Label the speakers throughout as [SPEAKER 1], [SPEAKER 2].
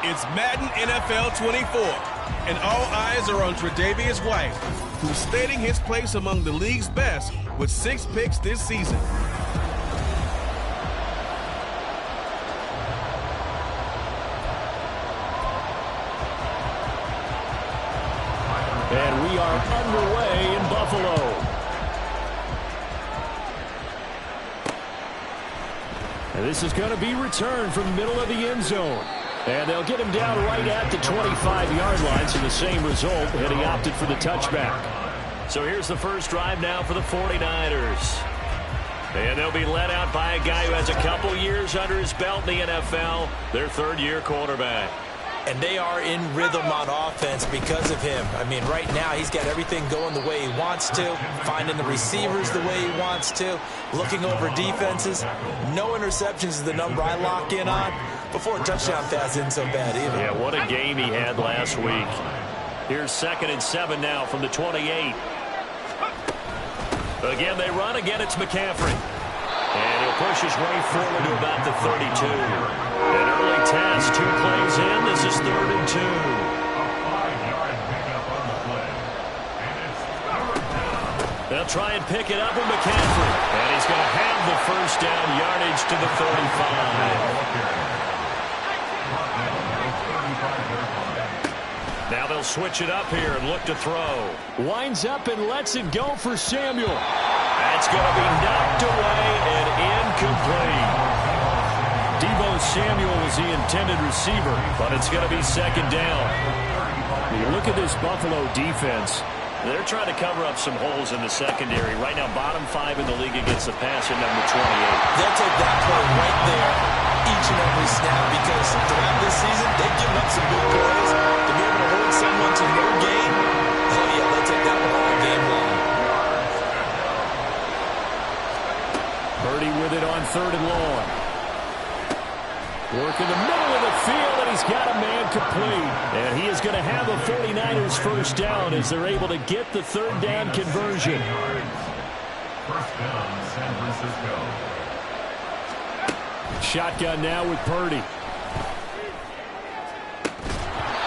[SPEAKER 1] It's Madden NFL 24, and all eyes are on Tre'Davious White, who's stating his place among the league's best with 6 picks this season.
[SPEAKER 2] And we are underway in Buffalo. And this is going to be returned from the middle of the end zone. And they'll get him down right at the 25-yard line, so the same result, and he opted for the touchback.
[SPEAKER 3] So here's the first drive now for the 49ers. And they'll be led out by a guy who has a couple years under his belt in the NFL, their third-year quarterback.
[SPEAKER 4] And they are in rhythm on offense because of him. I mean, right now he's got everything going the way he wants to, finding the receivers the way he wants to, looking over defenses. No interceptions is the number I lock in on. Before a touchdown pass isn't so bad either.
[SPEAKER 3] Yeah, what a game he had last week. Here's 2nd and 7 now from the 28. Again, they run. Again, it's McCaffrey. And he'll push his way forward to about the 32. An early task, 2 plays in. This is 3rd and 2. They'll try and pick it up with McCaffrey. And he's going to have the first down yardage to the 35. Now they'll switch it up here and look to throw.
[SPEAKER 2] Winds up and lets it go for Samuel.
[SPEAKER 3] That's going to be knocked away and incomplete. Deebo Samuel was the intended receiver, but it's going to be 2nd down.
[SPEAKER 2] You look at this Buffalo defense.
[SPEAKER 3] They're trying to cover up some holes in the secondary. Right now, bottom 5 in the league against the passer, number 28.
[SPEAKER 4] They'll take that play right there each and every snap because throughout this season, they've given up some big plays. To be able to hold someone to no gain, oh yeah, they'll take that one all game long.
[SPEAKER 2] Purdy with it on 3rd and long. Work in the middle of the field, and he's got a man complete. And he is going to have a 49ers first down as they're able to get the 3rd down conversion.
[SPEAKER 5] First down, San Francisco.
[SPEAKER 2] Shotgun now with Purdy.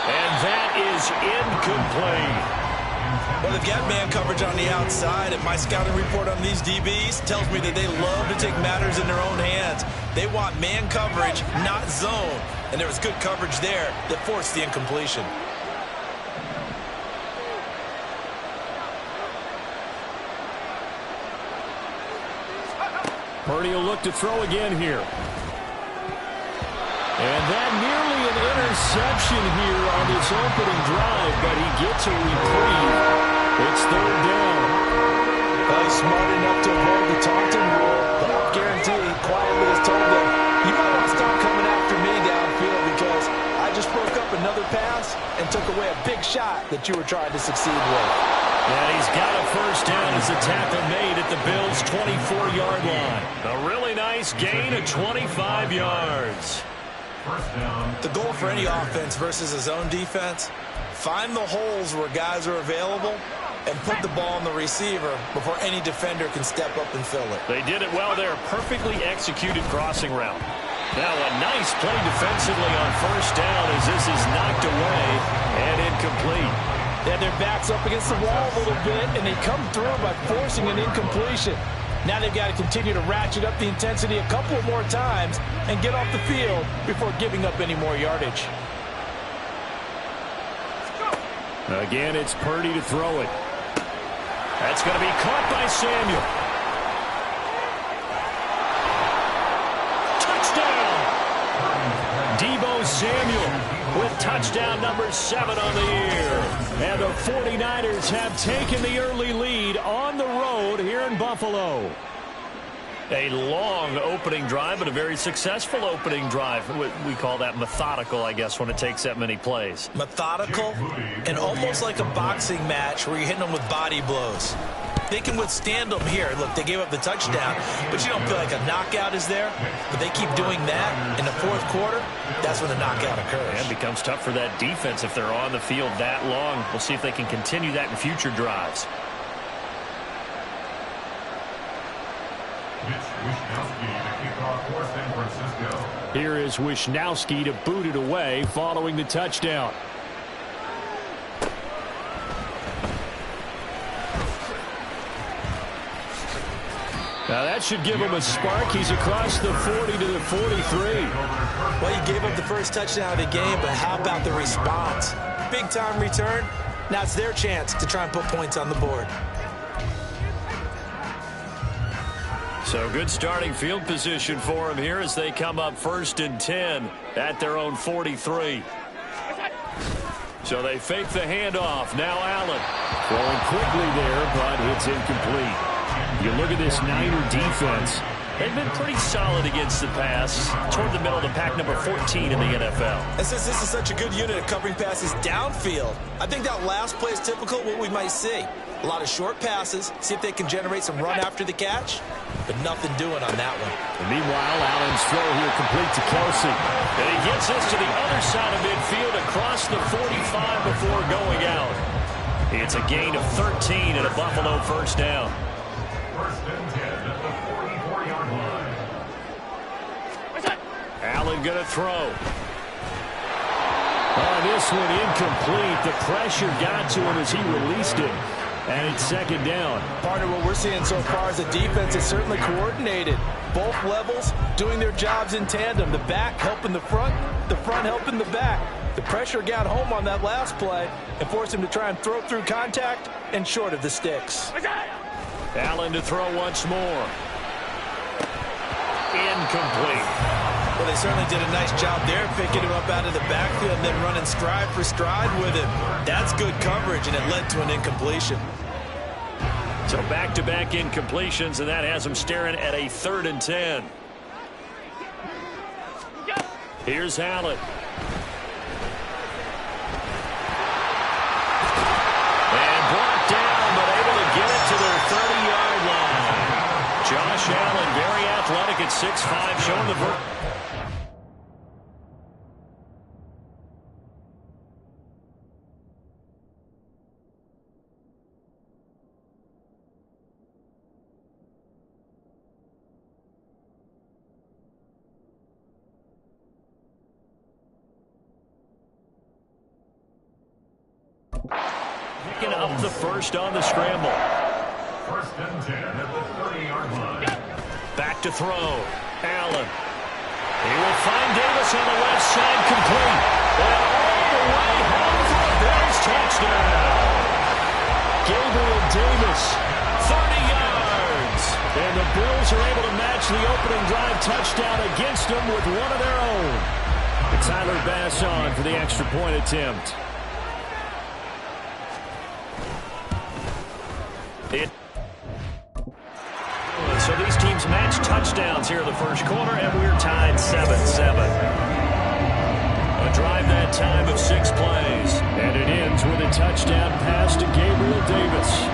[SPEAKER 3] And that is incomplete.
[SPEAKER 4] Well, they've got man coverage on the outside, and my scouting report on these DBs tells me that they love to take matters in their own hands. They want man coverage, not zone. And there was good coverage there that forced the incompletion.
[SPEAKER 2] Purdy will look to throw again here. And that nearly an interception here on this opening drive, but he gets a reprieve. It's 3rd down.
[SPEAKER 4] Well, he's smart enough to avoid the taunting rule, but I'll guarantee he quietly has told them, you might want to stop coming after me downfield because I just broke up another pass and took away a big shot that you were trying to succeed with.
[SPEAKER 3] And he's got a first down as the tackle made at the Bills' 24-yard line. A really nice gain of 25 yards.
[SPEAKER 4] The goal for any offense versus a zone defense, find the holes where guys are available and put the ball on the receiver before any defender can step up and fill it.
[SPEAKER 3] They did it well there. Perfectly executed crossing route. Now a nice play defensively on first down as this is knocked away and incomplete.
[SPEAKER 6] Yeah, their back's up against the wall a little bit, and they come through by forcing an incompletion. Now they've got to continue to ratchet up the intensity a couple more times and get off the field before giving up any more yardage.
[SPEAKER 2] Again, it's Purdy to throw it.
[SPEAKER 3] That's going to be caught by Samuel. Touchdown! Deebo Samuel with touchdown number 7 on the year. And the 49ers have taken the early lead on the road here in Buffalo. A long opening drive, but a very successful opening drive. We call that methodical, I guess, when it takes that many plays.
[SPEAKER 4] Methodical and almost like a boxing match where you're hitting them with body blows. They can withstand them here. Look, they gave up the touchdown, but you don't feel like a knockout is there. But they keep doing that in the 4th quarter. That's when the knockout occurs.
[SPEAKER 3] And it becomes tough for that defense if they're on the field that long. We'll see if they can continue that in future drives.
[SPEAKER 5] Mitch Wishnowsky to kick off San Francisco.
[SPEAKER 2] Here is Wisnowski to boot it away following the touchdown. Now that should give him a spark. He's across the 40 to the 43.
[SPEAKER 4] Well, you gave up the first touchdown of the game, but how about the response? Big time return. Now it's their chance to try and put points on the board.
[SPEAKER 3] So good starting field position for them here as they come up 1st and 10 at their own 43. So they fake the handoff. Now Allen.
[SPEAKER 2] Throwing quickly there, but it's incomplete. You look at this Niner defense.
[SPEAKER 3] They've been pretty solid against the pass, toward the middle of the pack, number 14 in the NFL.
[SPEAKER 4] And since this is such a good unit of covering passes downfield, I think that last play is typical of what we might see. A lot of short passes, see if they can generate some run after the catch, but nothing doing on that one.
[SPEAKER 2] And meanwhile, Allen's throw here complete to Kelsey.
[SPEAKER 3] And he gets this to the other side of midfield across the 45 before going out. It's a gain of 13 and a Buffalo first down.
[SPEAKER 5] 1st and 10 at the 44-yard line.
[SPEAKER 3] Allen going to throw.
[SPEAKER 2] Oh, this one incomplete. The pressure got to him as he released it. And it's 2nd down.
[SPEAKER 6] Partner, what we're seeing so far is the defense is certainly coordinated. Both levels doing their jobs in tandem. The back helping the front helping the back. The pressure got home on that last play and forced him to try and throw through contact and short of the sticks.
[SPEAKER 3] Allen to throw once more. Incomplete.
[SPEAKER 4] Well, they certainly did a nice job there, picking him up out of the backfield and then running stride for stride with him. That's good coverage, and it led to an incompletion.
[SPEAKER 3] So back-to-back incompletions, and that has them staring at a 3rd and 10. Here's Allen. And brought down, but able to get it to their 30-yard line. Josh Allen, very athletic at 6'5", showing the picking up the first on the scramble.
[SPEAKER 5] 1st and 10 at the 30-yard line.
[SPEAKER 3] Back to throw. Allen. He will find Davis on the left side, complete. And all the way home for a Bills touchdown. Gabriel Davis, 30 yards. And the Bills are able to match the opening drive touchdown against them with one of their own. And Tyler Bass on for the extra point attempt. So these teams match touchdowns here in the first quarter, and we're tied 7-7. A drive that time of 6 plays.
[SPEAKER 2] And it ends with a touchdown pass to Gabriel Davis.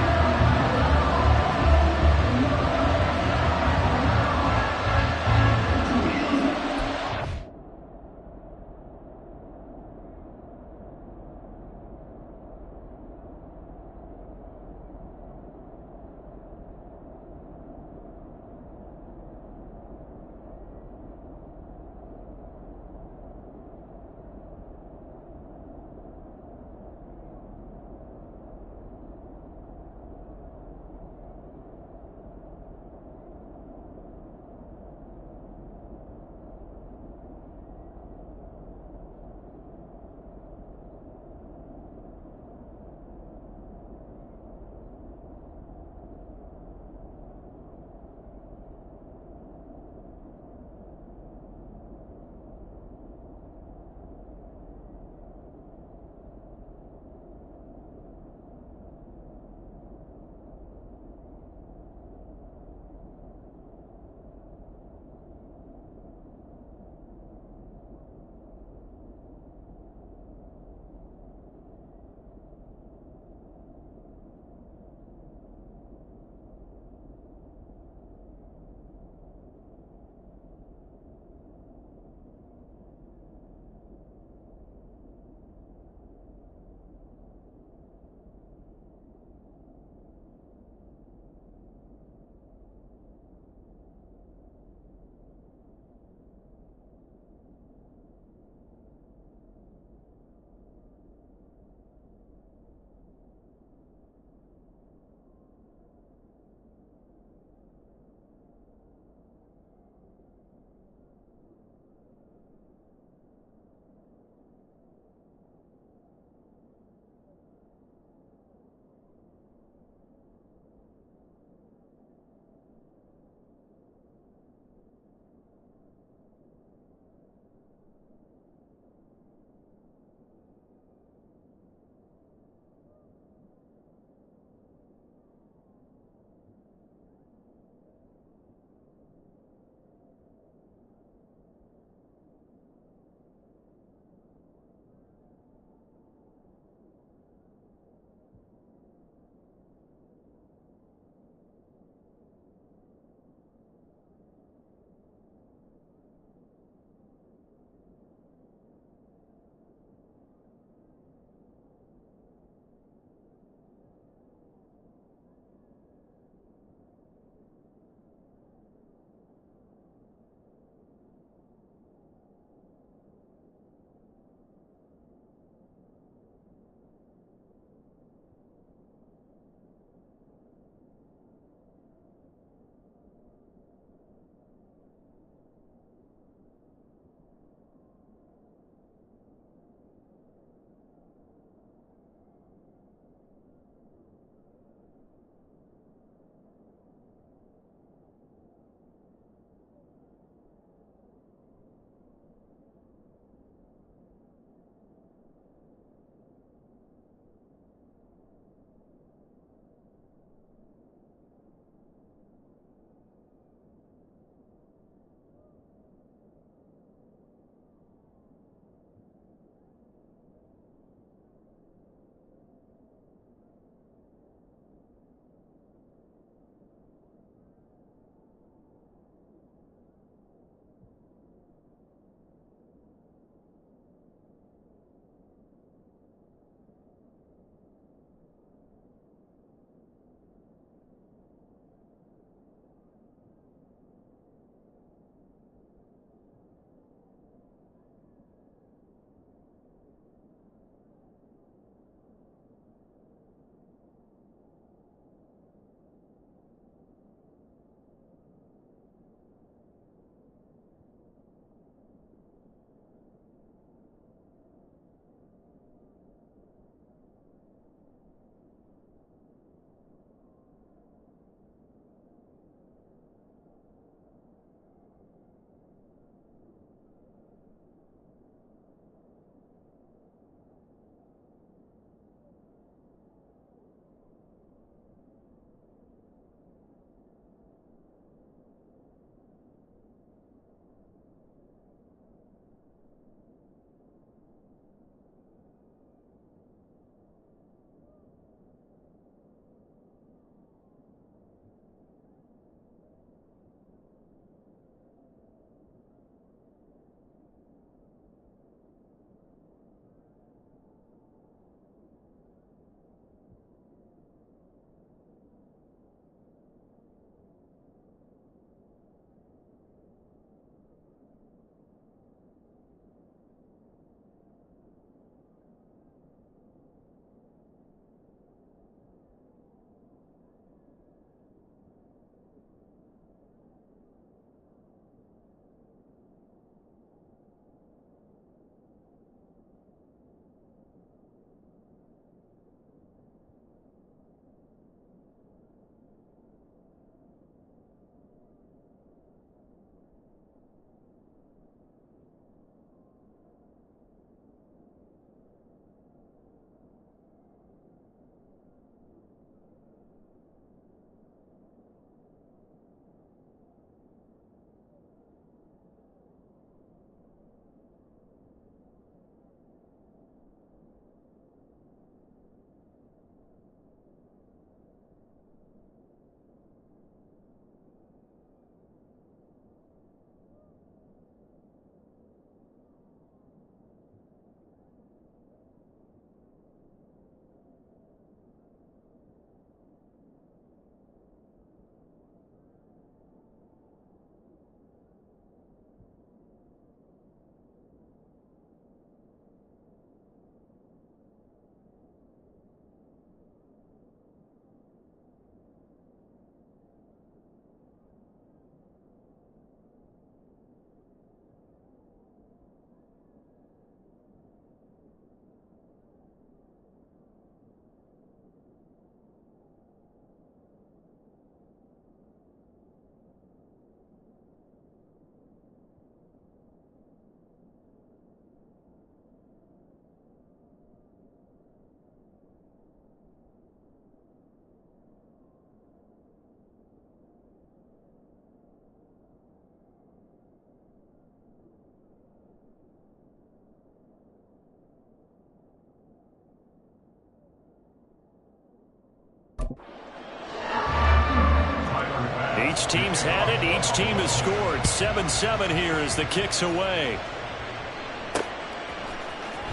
[SPEAKER 3] Each team's had it. Each team has scored. 7-7 here as the kick's away.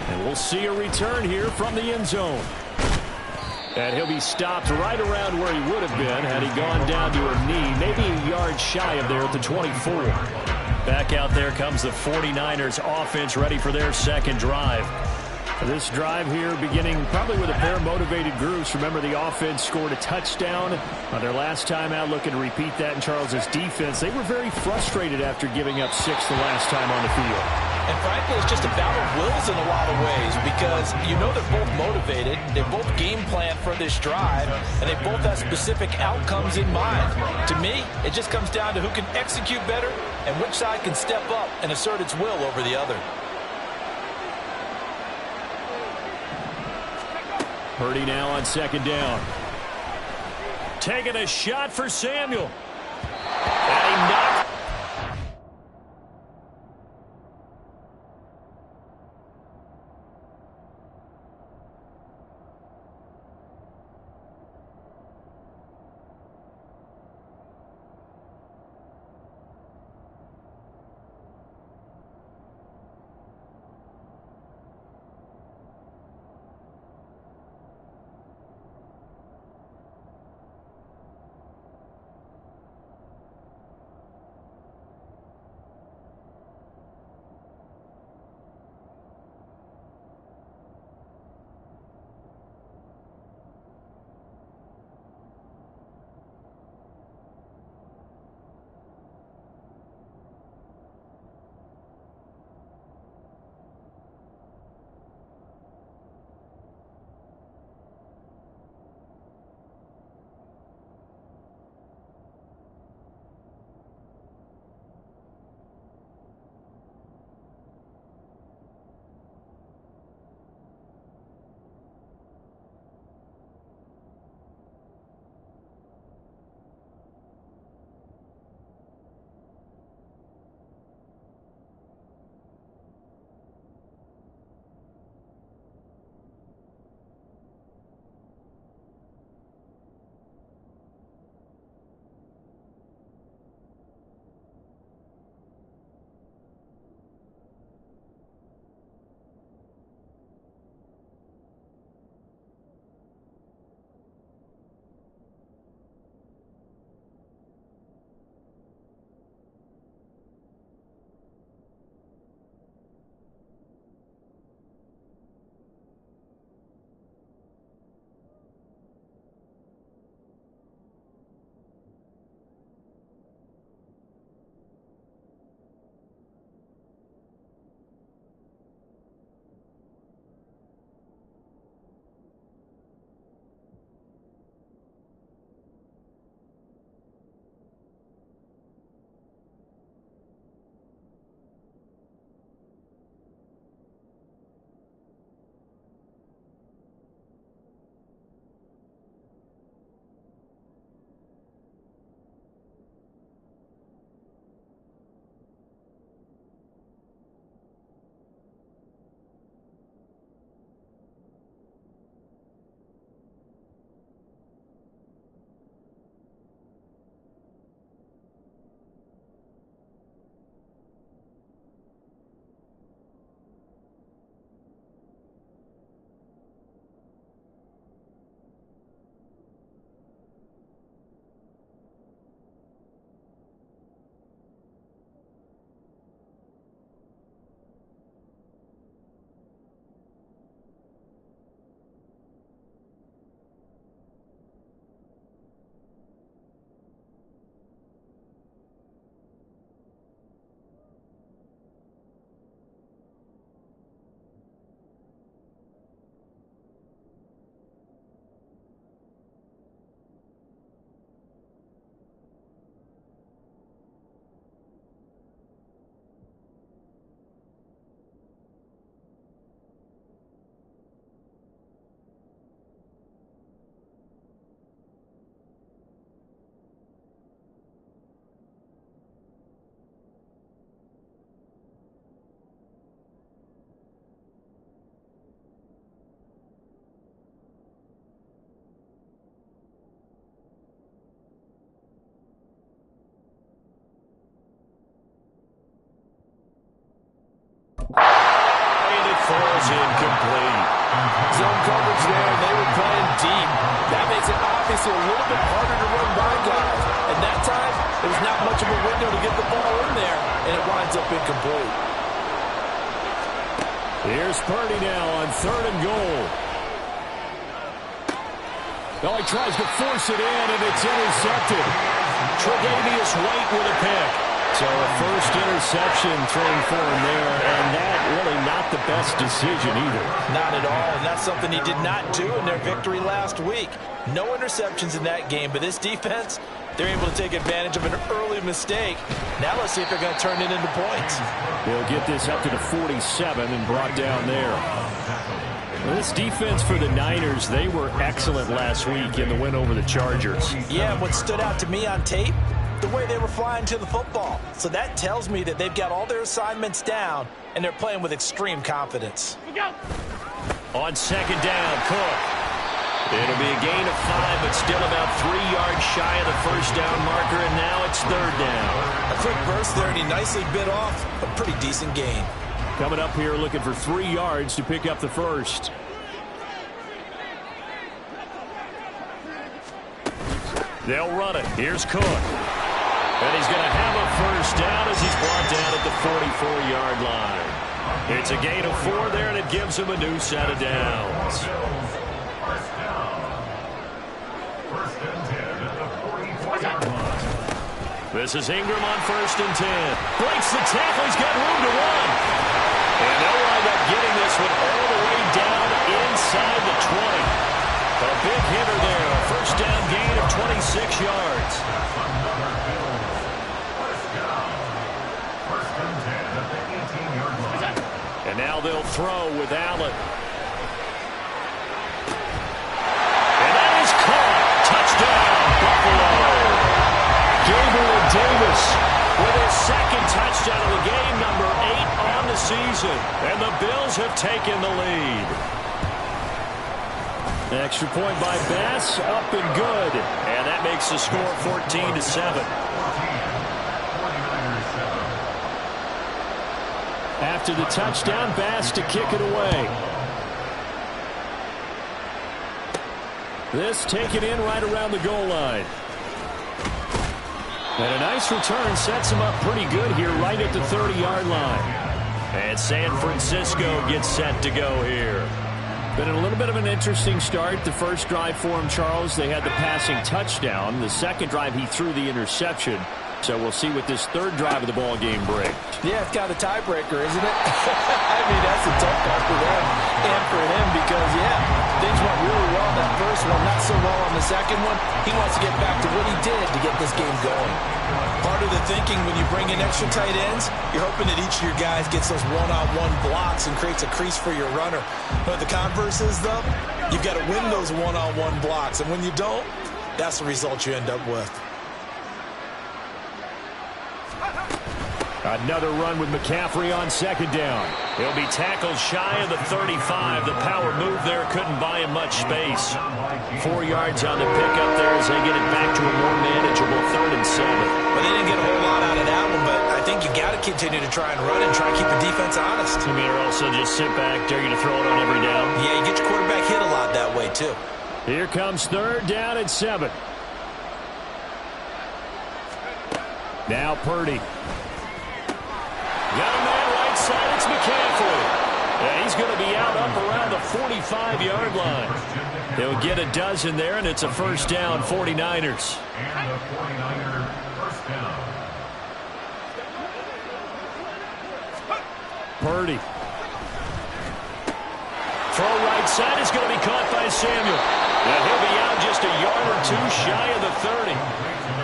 [SPEAKER 3] And we'll see a return here from the end zone. And he'll be stopped right around where he would have been had he gone down to a knee, maybe a yard shy of there at the 24. Back out there comes the 49ers offense ready for their second drive. This drive here beginning probably with a pair of motivated groups. Remember, the offense scored a touchdown on their last time out, looking to repeat that in Charles's defense. They were very frustrated after giving up 6 the last time on the field.
[SPEAKER 6] And frankly, it's just a battle of wills in a lot of ways because you know they're both motivated, they both game plan for this drive, and they both have specific outcomes in mind. To me, it just comes down to who can execute better and which side can step up and assert its will over the other.
[SPEAKER 2] Purdy now on second down.
[SPEAKER 3] Taking a shot for Samuel. And he knocked. falls incomplete.
[SPEAKER 6] Zone coverage there, and they were playing deep. That makes it obviously a little bit harder to run by guys. And that time, there's not much of a window to get the ball in there, and it winds up incomplete.
[SPEAKER 2] Here's Purdy now on 3rd and goal. Oh, he tries to force it in, and it's intercepted. Tre'Davious White with a pick. So a first interception thrown for him there, and that really not the best decision either.
[SPEAKER 6] Not at all, and that's something he did not do in their victory last week. No interceptions in that game, but this defense, they're able to take advantage of an early mistake. Now let's see if they're going to turn it into points.
[SPEAKER 2] They'll get this up to the 47 and brought down there. Well, this defense for the Niners, they were excellent last week in the win over the Chargers.
[SPEAKER 6] Yeah, what stood out to me on tape, the way they were flying to the football. So that tells me that they've got all their assignments down, and they're playing with extreme confidence.
[SPEAKER 2] On 2nd down, Cook. It'll be a gain of 5, but still about 3 yards shy of the first down marker, and now it's 3rd down.
[SPEAKER 6] A quick burst there, and he nicely bit off a pretty decent gain.
[SPEAKER 2] Coming up here looking for 3 yards to pick up the first. They'll run it. Here's Cook. And he's going to have a first down as he's brought down at the 44-yard line. It's a gain of 4 there, and it gives him a new set of downs. This is Ingram on 1st and 10. Breaks the tackle. He's got room to run. And they'll wind up getting this one all the way down inside the 20. A big hitter there. A first down gain of 26 yards. And now they'll throw with Allen. And that is caught. Touchdown, Buffalo. Gabriel Davis with his 2nd touchdown of the game, number 8 on the season. And the Bills have taken the lead. Extra point by Bass, up and good. And that makes the score 14-7. After the touchdown, Bass to kick it away. This taken in right around the goal line. And a nice return sets him up pretty good here right at the 30-yard line. And San Francisco gets set to go here. Been a little bit of an interesting start. The first drive for him, Charles, they had the passing touchdown. The second drive, he threw the interception. So we'll see what this 3rd drive of the ball game brings.
[SPEAKER 6] Yeah, it's kind of a tiebreaker, isn't it? I mean, that's a tough part for them and for him because, yeah, things went really well in that first one, not so well on the second one. He wants to get back to what he did to get this game going. Part of the thinking when you bring in extra tight ends, you're hoping that each of your guys gets those one-on-one blocks and creates a crease for your runner. But the converse is, though, you've got to win those one-on-one blocks. And when you don't, that's the result you end up with.
[SPEAKER 2] Another run with McCaffrey on 2nd down. He'll be tackled shy of the 35. The power move there couldn't buy him much space. 4 yards on the pickup there as they get it back to a more manageable 3rd and 7.
[SPEAKER 6] But they didn't get a whole lot out of that one, but I think you got to continue to try and run and try and keep the defense honest.
[SPEAKER 2] You mean, or also just sit back, dare you to throw it on every down?
[SPEAKER 6] Yeah, you get your quarterback hit a lot that way, too.
[SPEAKER 2] Here comes 3rd down and 7. Now Purdy. Got a man right side, it's McCaffrey. And he's going to be out up around the 45-yard line. He'll get a dozen there, and it's a first down, 49ers.
[SPEAKER 5] And the 49er first down.
[SPEAKER 2] Purdy. Throw right side is going to be caught by Samuel. And he'll be out just a yard or 2 shy of the 30.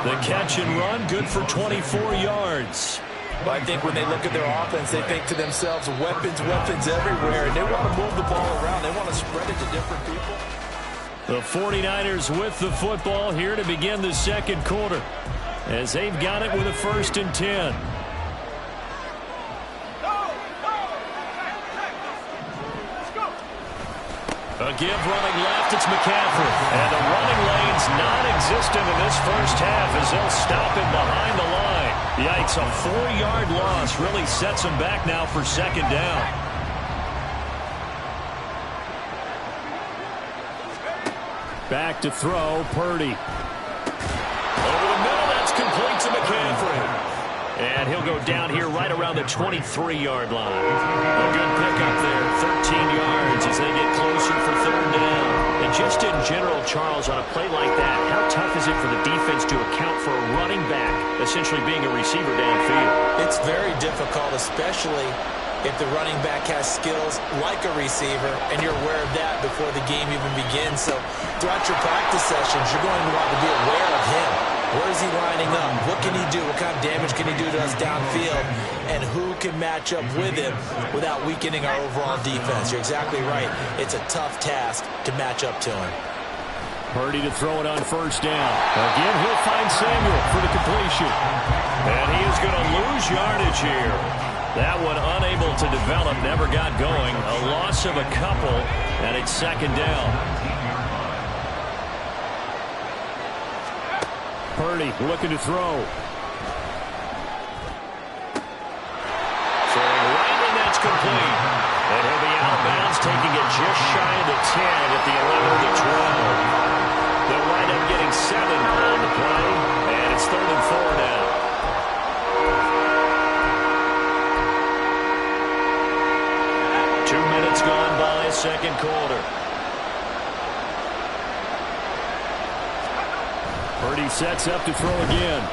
[SPEAKER 2] The catch and run, good for 24 yards.
[SPEAKER 6] Well, I think when they look at their offense, they think to themselves, weapons, weapons everywhere, and they want to move the ball around. They want to spread it to different people.
[SPEAKER 2] The 49ers with the football here to begin the 2nd quarter as they've got it with a 1st and 10. A give running left, it's McCaffrey. And the running lane's non-existent in this first half as they'll stop him behind the line. Yikes, a 4-yard loss really sets him back now for 2nd down.
[SPEAKER 3] Back to throw, Purdy.
[SPEAKER 2] Over the middle, that's complete to McCaffrey. And he'll go down here right around the 23-yard line. A good pickup there, 13 yards as they get closer for third down. And just in general, Charles, on a play like that, how tough is it for the defense to account for a running back essentially being a receiver downfield?
[SPEAKER 4] It's very difficult, especially if the running back has skills like a receiver, and you're aware of that before the game even begins. So throughout your practice sessions, you're going to want to be aware of him. Where is he lining up? What can he do? What kind of damage can he do to us downfield? And who can match up with him without weakening our overall defense? You're exactly right. It's a tough task to match up to him.
[SPEAKER 3] Purdy to throw it on first down. Again, he'll find Samuel for the completion.
[SPEAKER 2] And he is going to lose yardage here. That one unable to develop, never got going. A loss of a couple, and it's second down.
[SPEAKER 3] Purdy looking to throw.
[SPEAKER 2] Throwing right, and that's complete. And he'll be out of bounds, taking it just shy of the 10 at the 11 to 12. They'll wind up getting 7 on the play, and it's 3rd and 4 now. Gone by, second quarter.
[SPEAKER 3] Purdy sets up to throw again.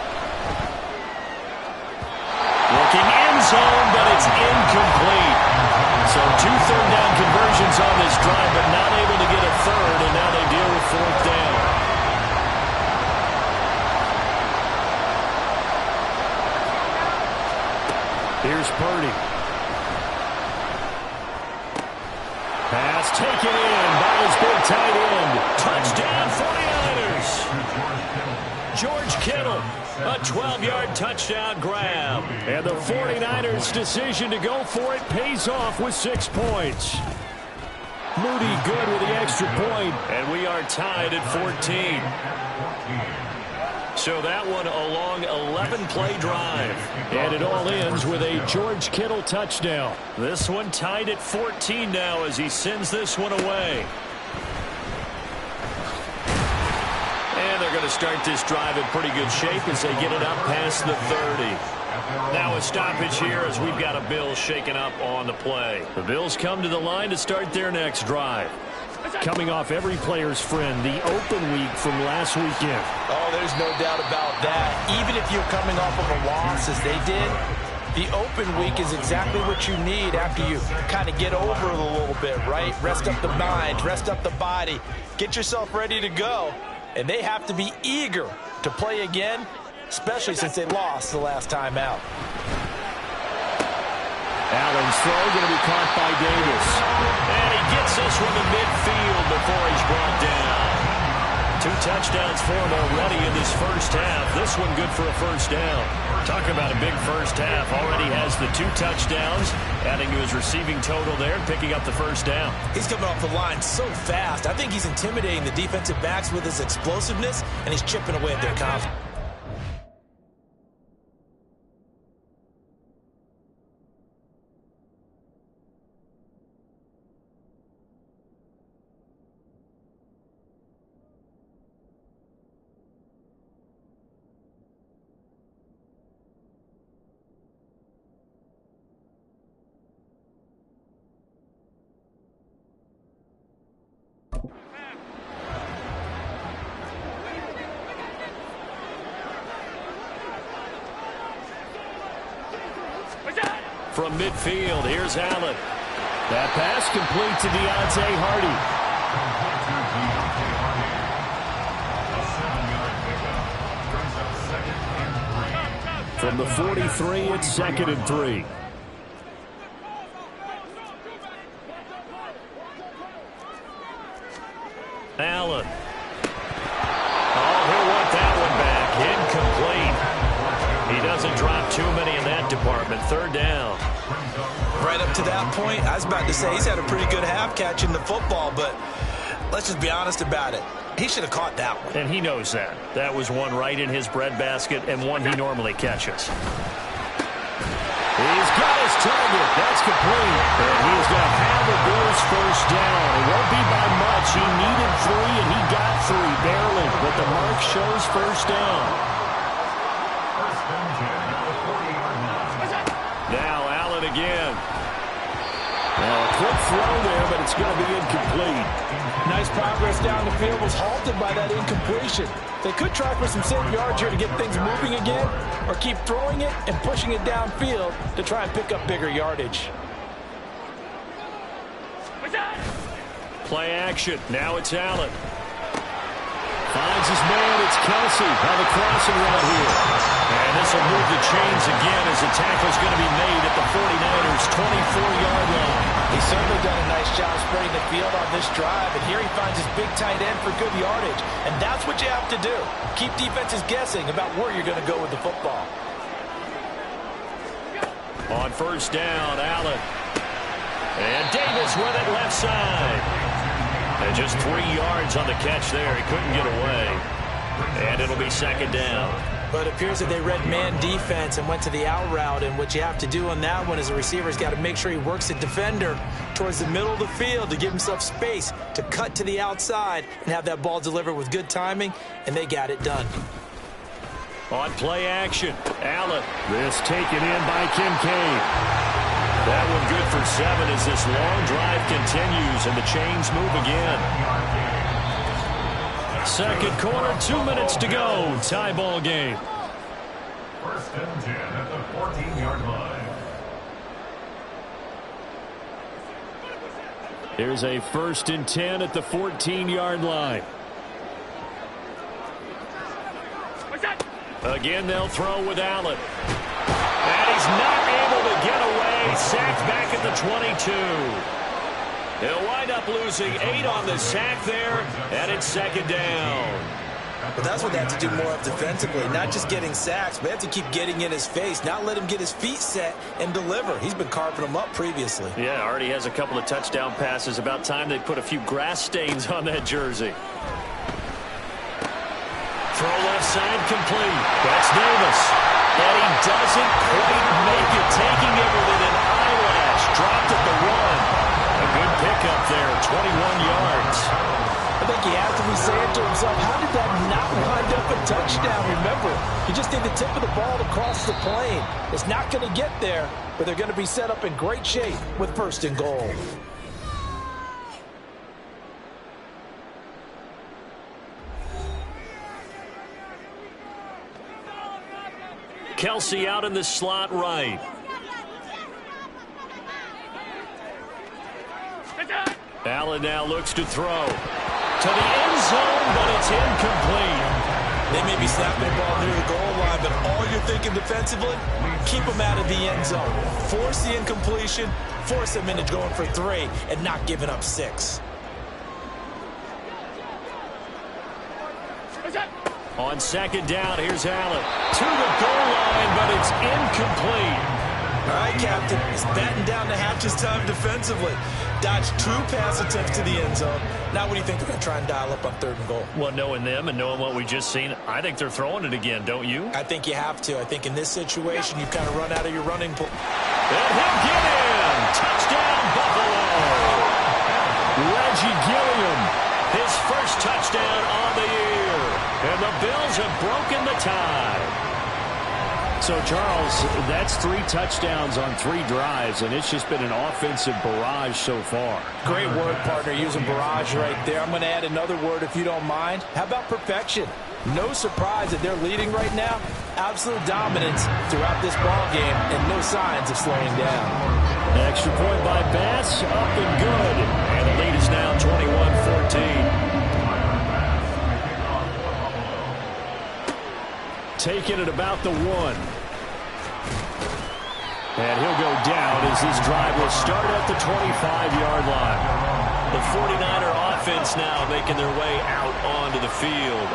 [SPEAKER 3] Looking end zone, but it's incomplete. So 2 third down conversions on this drive, but not able to get a third, and now they deal with 4th down. Here's Purdy. Pass taken in by his big tight end.
[SPEAKER 2] Touchdown 49ers. George Kittle, a 12-yard touchdown grab.
[SPEAKER 3] And the 49ers' decision to go for it pays off with 6 points. Moody good with the extra point.
[SPEAKER 2] And we are tied at 14. So that one a long 11-play drive.
[SPEAKER 3] And it all ends with a George Kittle touchdown.
[SPEAKER 2] This one tied at 14 now as he sends this one away. And they're going to start this drive in pretty good shape as they get it up past the 30. Now a stoppage here as we've got a Bills shaken up on the play. The Bills come to the line to start their next drive.
[SPEAKER 3] Coming off every player's friend, the open week from last weekend.
[SPEAKER 6] Oh, there's no doubt about that. Even if you're coming off of a loss as they did, the open week is exactly what you need after you kind of get over it a little bit, right? Rest up the mind, rest up the body, get yourself ready to go. And they have to be eager to play again, especially since they lost the last time out.
[SPEAKER 3] Allen's throw going to be caught by Davis.
[SPEAKER 2] And he gets this one to midfield before he's brought down. 2 touchdowns for him already in this first half. This one good for a first down. Talk about a big first half. Already has the 2 touchdowns, adding to his receiving total there, picking up the first down.
[SPEAKER 4] He's coming off the line so fast. I think he's intimidating the defensive backs with his explosiveness, and he's chipping away at their confidence.
[SPEAKER 2] From midfield, here's Allen.
[SPEAKER 3] That pass complete to Deontay Hardy. From the 43, it's 2nd and 3.
[SPEAKER 2] Allen. Oh, he'll want that one back. Incomplete. He doesn't drop too many in that department. 3rd down.
[SPEAKER 4] Right up to that point, I was about to say he's had a pretty good half catching the football, but let's just be honest about it. He should have caught that one.
[SPEAKER 2] And he knows that. That was one right in his breadbasket and one he normally catches.
[SPEAKER 3] He's got his target. That's complete. And he's going to have the Bills' first down. It won't be by much. He needed 3, and he got three, barely, but the mark shows first down.
[SPEAKER 5] First and 10 at the 40-yard line.
[SPEAKER 3] Now Allen again. Now a quick throw there, but it's going to be incomplete.
[SPEAKER 6] Nice progress down the field, was halted by that incompletion. They could try for some safe yards here to get things moving again, or keep throwing it and pushing it downfield to try and pick up bigger yardage.
[SPEAKER 3] Play action. Now it's Allen. Finds his man. It's Kelsey on the crossing route here. And this will move the chains again as the tackle's going to be made at the 49ers' 24-yard line.
[SPEAKER 6] He's certainly done a nice job spreading the field on this drive, and here he finds his big tight end for good yardage. And that's what you have to do. Keep defenses guessing about where you're going to go with the football.
[SPEAKER 3] On first down, Allen. And Davis with it left side. And just 3 yards on the catch there. He couldn't get away. And it'll be second down.
[SPEAKER 4] But it appears that they read man defense and went to the out route. And what you have to do on that one is the receiver's got to make sure he works the defender towards the middle of the field to give himself space to cut to the outside and have that ball delivered with good timing. And they got it done.
[SPEAKER 3] On play action, Allen. This taken in by Kincaid. That one good for 7 as this long drive continues and the chains move again. Second quarter, 2 minutes to go. Tie ball game.
[SPEAKER 5] First and 10 at the 14-yard line.
[SPEAKER 3] Here's a first and 10 at the 14-yard line. Again, they'll throw with Allen. And he's not able to get away. Sacked back at the 22. He'll wind up losing 8 on the sack there, and it's second down.
[SPEAKER 4] But that's what they have to do more of defensively, not just getting sacks, but they have to keep getting in his face, not let him get his feet set and deliver. He's been carving them up previously.
[SPEAKER 3] Yeah, already has a couple of touchdown passes. About time they put a few grass stains on that jersey. Throw left side complete. That's Davis. And he doesn't quite make it, taking it with an eyelash. Dropped at the 1. A good pickup there, 21 yards.
[SPEAKER 6] I think he has to be saying to himself, how did that not wind up a touchdown? Remember, you just need the tip of the ball to cross the plane. It's not going to get there, but they're going to be set up in great shape with first and goal.
[SPEAKER 3] Kelsey out in the slot right. Allen now looks to throw. To the end zone, but it's incomplete.
[SPEAKER 4] They may be snapping the ball near the goal line, but all you're thinking defensively, keep them out of the end zone. Force the incompletion, force them into going for 3, and not giving up 6.
[SPEAKER 3] On second down, here's Allen. To the goal line, but it's incomplete.
[SPEAKER 4] All right, Captain. He's batting down to half his time defensively. Dodged 2 pass attempts to the end zone. Now what do you think they're going to try and dial up on 3rd and goal?
[SPEAKER 3] Well, knowing them and knowing what we just seen, I think they're throwing it again, don't you?
[SPEAKER 4] I think you have to. I think in this situation, you've kind of run out of your running pool.
[SPEAKER 3] And he'll get in. Touchdown, Buffalo. Reggie Gilliam, his first touchdown on the year. And the Bills have broken the tie. So, Charles, that's 3 touchdowns on 3 drives, and it's just been an offensive barrage so far.
[SPEAKER 6] Great word, partner, using barrage right there. I'm going to add another word if you don't mind. How about perfection? No surprise that they're leading right now. Absolute dominance throughout this ball game, and no signs of slowing down.
[SPEAKER 3] Extra point by Bass, up and good. And the lead is now 21-14. Taking it about the 1. And he'll go down as this drive will start at the 25-yard line. The 49er offense now making their way out onto the field.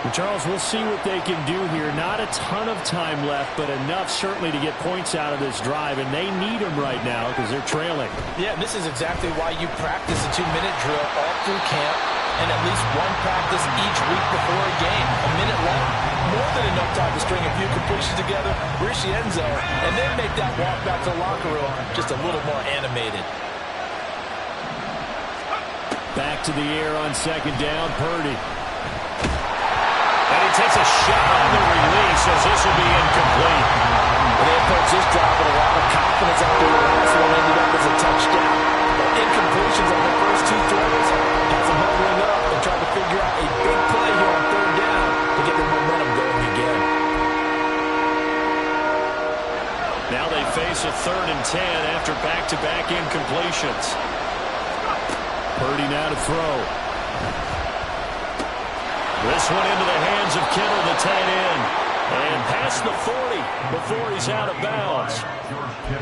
[SPEAKER 3] And Charles, we'll see what they can do here. Not a ton of time left, but enough certainly to get points out of this drive, and they need them right now because they're trailing.
[SPEAKER 6] Yeah, and this is exactly why you practice a 2-minute drill all through camp and at least 1 practice each week before a game. A minute left, more than enough time to string a few completions together, reach the end zone, and then make that walk back to the locker room just a little more animated.
[SPEAKER 3] Back to the air on second down, Purdy.
[SPEAKER 2] And he takes a shot on the release as this will be incomplete.
[SPEAKER 6] Well, they approached this drive with a lot of confidence after the last one ended up as a touchdown. But incompletions on the first two throws has them huddling up and trying to figure out a big play here on third down to get their momentum going again.
[SPEAKER 2] Now they face a 3rd and 10 after back-to-back incompletions. Purdy now to throw. This one into the hands of Kittle, the tight end. And past the 40 before he's out of bounds.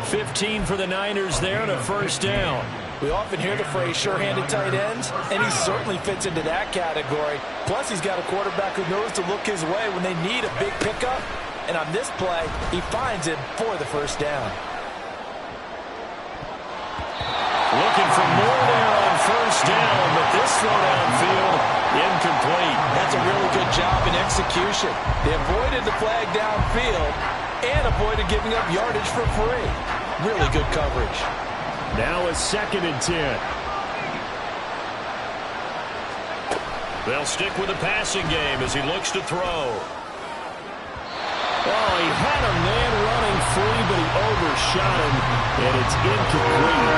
[SPEAKER 2] 15 for the Niners there and a first down.
[SPEAKER 6] We often hear the phrase sure-handed tight ends, and he certainly fits into that category. Plus, he's got a quarterback who knows to look his way when they need a big pickup. And on this play, he finds it for the first down.
[SPEAKER 2] Looking for more there on first down, but this throw downfield, incomplete.
[SPEAKER 6] That's a really good job in execution. They avoided the flag downfield and avoided giving up yardage for free. Really good coverage.
[SPEAKER 2] Now a 2nd and 10. They'll stick with the passing game as he looks to throw. Oh, he had a man running free, but he overshot him, and it's incomplete.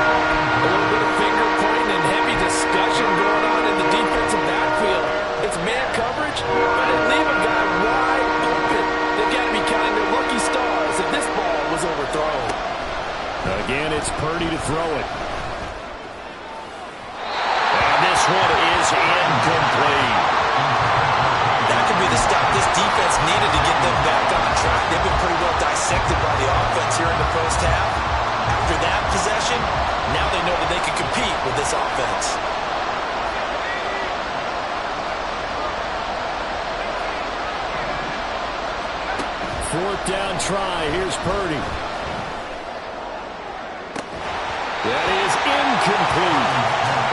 [SPEAKER 6] A little bit of finger pointing and heavy discussion going on in the defensive backfield. It's man coverage, but they leave a guy wide open. They've got to be counting their lucky stars if this ball was overthrown.
[SPEAKER 2] Again, it's Purdy to throw it. And this one is incomplete.
[SPEAKER 4] That could be the stop this defense needed to get them back on track. They've been pretty well dissected by the offense here in the first half. After that possession, now they know that they can compete with this offense.
[SPEAKER 2] Fourth down try. Here's Purdy. That is incomplete.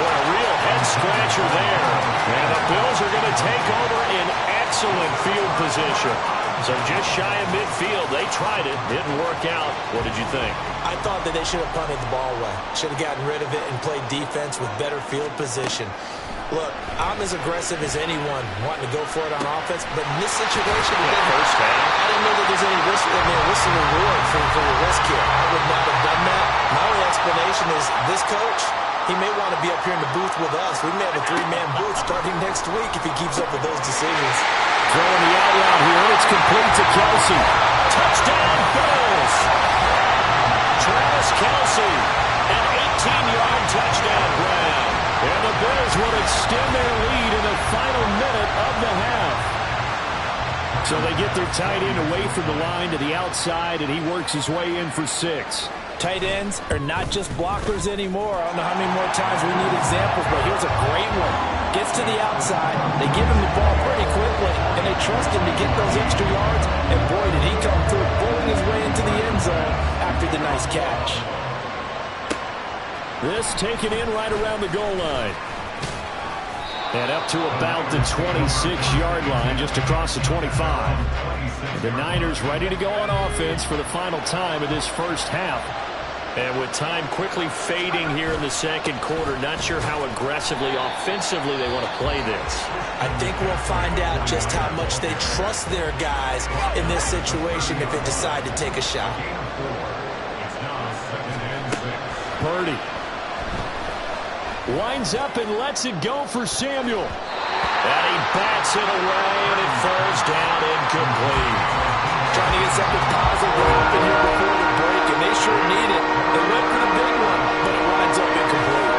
[SPEAKER 2] What a real head-scratcher there. And the Bills are going to take over in excellent field position. So just shy of midfield. They tried it. Didn't work out. What did you think?
[SPEAKER 4] I thought that they should have punted the ball away. Should have gotten rid of it and played defense with better field position. Look, I'm as aggressive as anyone wanting to go for it on offense, but in this situation, I don't know that there's any risk of a whistle reward for the risk here. I would not have done that. My only explanation is this coach, he may want to be up here in the booth with us. We may have a 3-man booth starting next week if he keeps up with those decisions.
[SPEAKER 2] Throwing the out route here, and it's complete to Kelsey. Touchdown, Bills! Travis Kelsey, an 18-yard touchdown grab. And the Bills will extend their lead in the final minute of the half. So they get their tight end away from the line to the outside, and he works his way in for 6.
[SPEAKER 6] Tight ends are not just blockers anymore. I don't know how many more times we need examples, but here's a great one. Gets to the outside, they give him the ball pretty quickly, and they trust him to get those extra yards, and boy, did he come through, pulling his way into the end zone after the nice catch.
[SPEAKER 2] This taken in right around the goal line. And up to about the 26-yard line, just across the 25. The Niners ready to go on offense for the final time of this first half. And with time quickly fading here in the second quarter, not sure how aggressively, offensively they want to play this.
[SPEAKER 4] I think we'll find out just how much they trust their guys in this situation if they decide to take a shot.
[SPEAKER 2] Purdy winds up and lets it go for Samuel. And he bats it away, and it falls down incomplete.
[SPEAKER 6] Trying to get something positive to happen here before the break, and they sure need it. They went for the big one, but it winds up incomplete.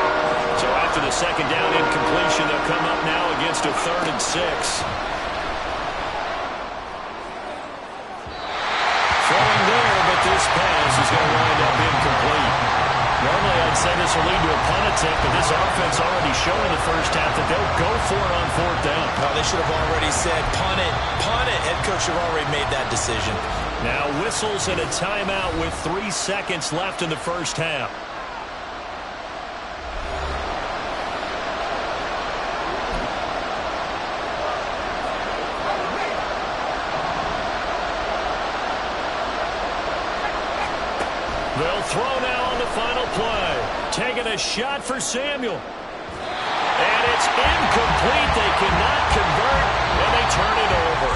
[SPEAKER 2] So after the second down incompletion, they'll come up now against a 3rd and 6. Throwing there, but this pass is going to wind up incomplete. Normally, I'd say this will lead to a punt attempt, but this offense already showed in the first half that they'll go for it on 4th down.
[SPEAKER 4] No, they should have already said, punt it, punt it. Head coach should have already made that decision.
[SPEAKER 2] Now whistles and a timeout with 3 seconds left in the first half. They'll throw now on the final play. Taking a shot for Samuel. And it's incomplete. They cannot convert, and they turn it over.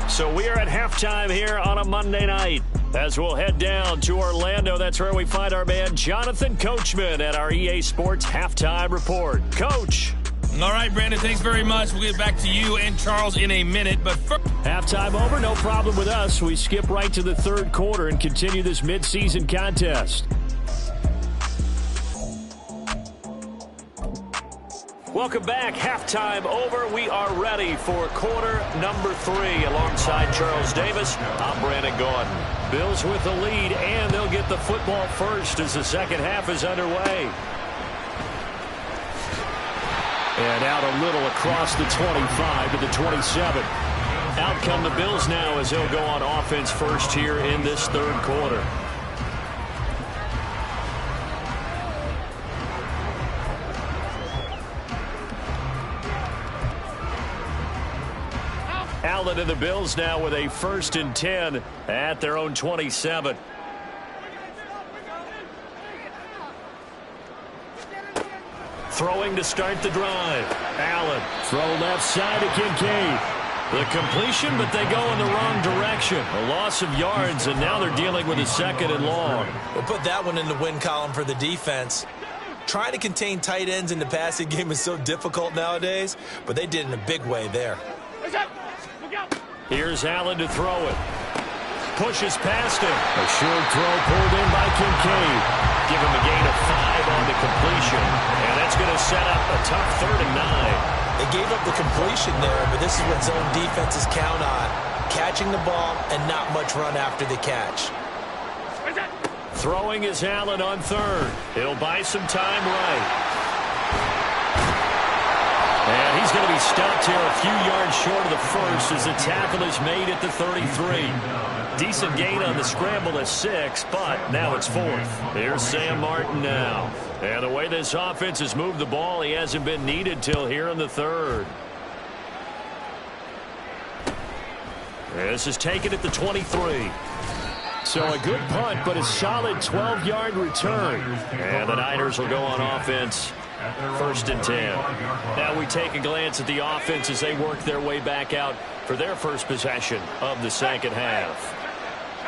[SPEAKER 2] So we are at halftime here on a Monday night. As we'll head down to Orlando, that's where we find our man Jonathan Coachman at our EA Sports Halftime Report. Coach.
[SPEAKER 7] All right, Brandon, thanks very much. We'll get back to you and Charles in a minute. But first,
[SPEAKER 2] halftime over, no problem with us. We skip right to the third quarter and continue this midseason contest. Welcome back. Halftime over. We are ready for quarter number 3. Alongside Charles Davis, I'm Brandon Gordon. Bills with the lead, and they'll get the football first as the second half is underway. And out a little across the 25 to the 27. Out come the Bills now as they'll go on offense first here in this third quarter. Allen and the Bills now with a 1st and 10 at their own 27. Throwing to start the drive. Allen, throw left side to Kincaid. The completion, but they go in the wrong direction. A loss of yards, and now they're dealing with a 2nd and long.
[SPEAKER 4] We'll put that one in the win column for the defense. Trying to contain tight ends in the passing game is so difficult nowadays, but they did in a big way there.
[SPEAKER 2] Here's Allen to throw it. Pushes past him. A short throw pulled in by Kincaid. Give him a gain of 5 on the completion. And that's going to set up a tough 3rd and 9.
[SPEAKER 4] They gave up the completion there, but this is what zone defenses count on. Catching the ball and not much run after the catch.
[SPEAKER 2] Throwing is Allen on 3rd. He'll buy some time right. And he's going to be stopped here a few yards short of the first as the tackle is made at the 33. Decent gain on the scramble at 6, but now it's 4th. Here's Sam Martin now. And the way this offense has moved the ball, he hasn't been needed till here in the 3rd. This is taken at the 23. So a good punt, but a solid 12-yard return. And the Niners will go on offense. 1st and 10. Now we take a glance at the offense as they work their way back out for their first possession of the second half.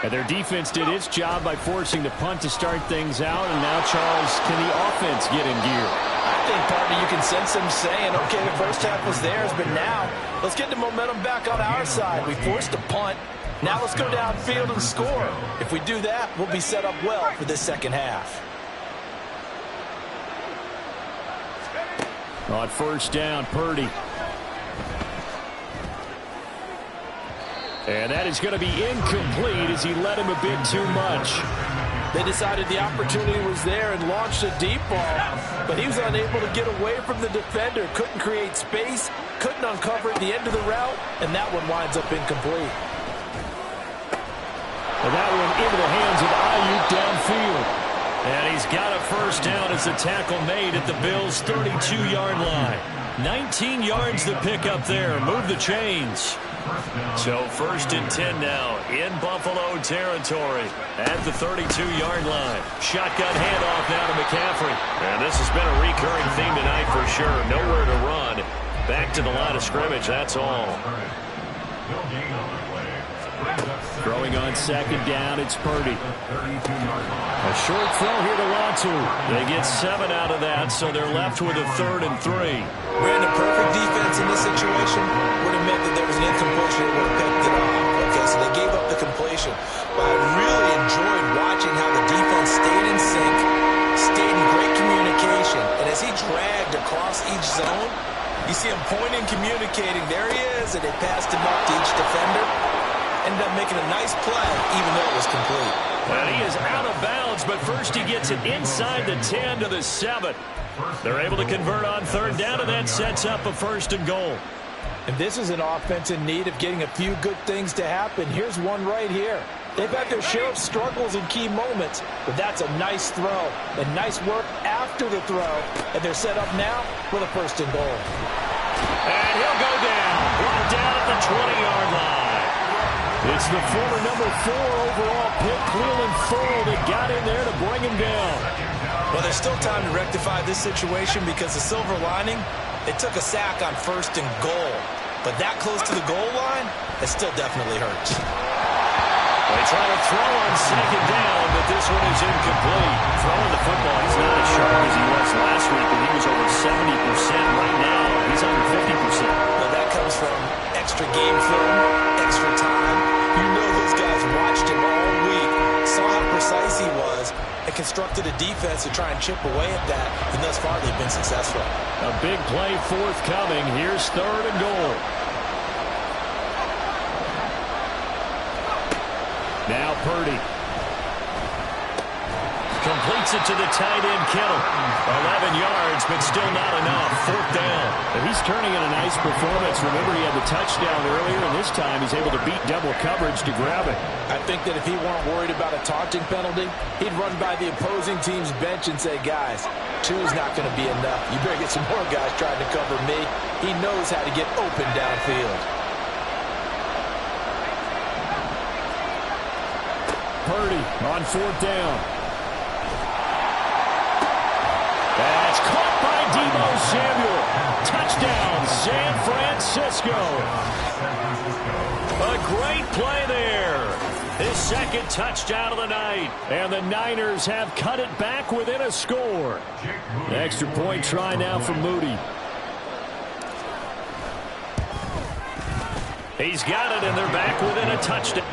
[SPEAKER 2] And their defense did its job by forcing the punt to start things out. And now, Charles, can the offense get in gear?
[SPEAKER 6] I think, partner, you can sense them saying, okay, the first half was theirs, but now let's get the momentum back on our side. We forced a punt. Now let's go downfield and score. If we do that, we'll be set up well for this second half.
[SPEAKER 2] On 1st down, Purdy. And that is going to be incomplete as he led him a bit too much.
[SPEAKER 6] They decided the opportunity was there and launched a deep ball, but he was unable to get away from the defender. Couldn't create space, couldn't uncover at the end of the route, and that one winds up incomplete.
[SPEAKER 2] And that one into the hands of Ayuk downfield. And he's got a 1st down as the tackle made at the Bills' 32-yard line. 19 yards to pick up there. Move the chains. So 1st and 10 now in Buffalo territory at the 32-yard line. Shotgun handoff now to McCaffrey. And this has been a recurring theme tonight for sure. Nowhere to run. Back to the line of scrimmage, that's all. Throwing on 2nd down, it's Purdy. A short throw here to Latu. They get 7 out of that, so they're left with a 3rd and 3.
[SPEAKER 4] Brandon, perfect defense in this situation would have meant that there was an incompletion that would have picked it off. Okay, so they gave up the completion. But I really enjoyed watching how the defense stayed in sync, stayed in great communication. And as he dragged across each zone, you see him pointing, communicating. There he is, and they passed him up to each defender. Ended up making a nice play, even though it was complete.
[SPEAKER 2] And he is out of bounds, but first he gets it inside the 10 to the 7. They're able to convert on 3rd down, and that sets up a 1st and goal.
[SPEAKER 6] And this is an offense in need of getting a few good things to happen. Here's one right here. They've had their share of struggles in key moments, but that's a nice throw and nice work after the throw. And they're set up now with a 1st and goal.
[SPEAKER 2] And he'll go down. Brought down at the 20-yard line. It's the former number 4 overall pick, Cleveland Full, that got in there to bring him down.
[SPEAKER 4] Well, there's still time to rectify this situation because the silver lining, they took a sack on 1st and goal. But that close to the goal line, it still definitely hurts.
[SPEAKER 2] They try to throw on 2nd down, but this one is incomplete. Throwing the football, he's not as sharp as he was last week, but he was over 70%. Right now, he's under 50%.
[SPEAKER 4] Well, that comes from extra game film, extra time. You know those guys watched him all week, saw how precise he was, and constructed a defense to try and chip away at that, and thus far they've been successful.
[SPEAKER 2] A big play forthcoming. Here's 3rd and goal. Now Purdy. Completes it to the tight end, Kittle. 11 yards, but still not enough. 4th down. And he's turning in a nice performance. Remember, he had the touchdown earlier, and this time he's able to beat double coverage to grab it.
[SPEAKER 6] I think that if he weren't worried about a taunting penalty, he'd run by the opposing team's bench and say, guys, 2's not going to be enough. You better get some more guys trying to cover me. He knows how to get open downfield.
[SPEAKER 2] Purdy on 4th down. That's caught by Deebo Samuel. Touchdown, San Francisco. A great play there. His 2nd touchdown of the night. And the Niners have cut it back within a score. Extra point try now for Moody. He's got it, and they're back within a touchdown.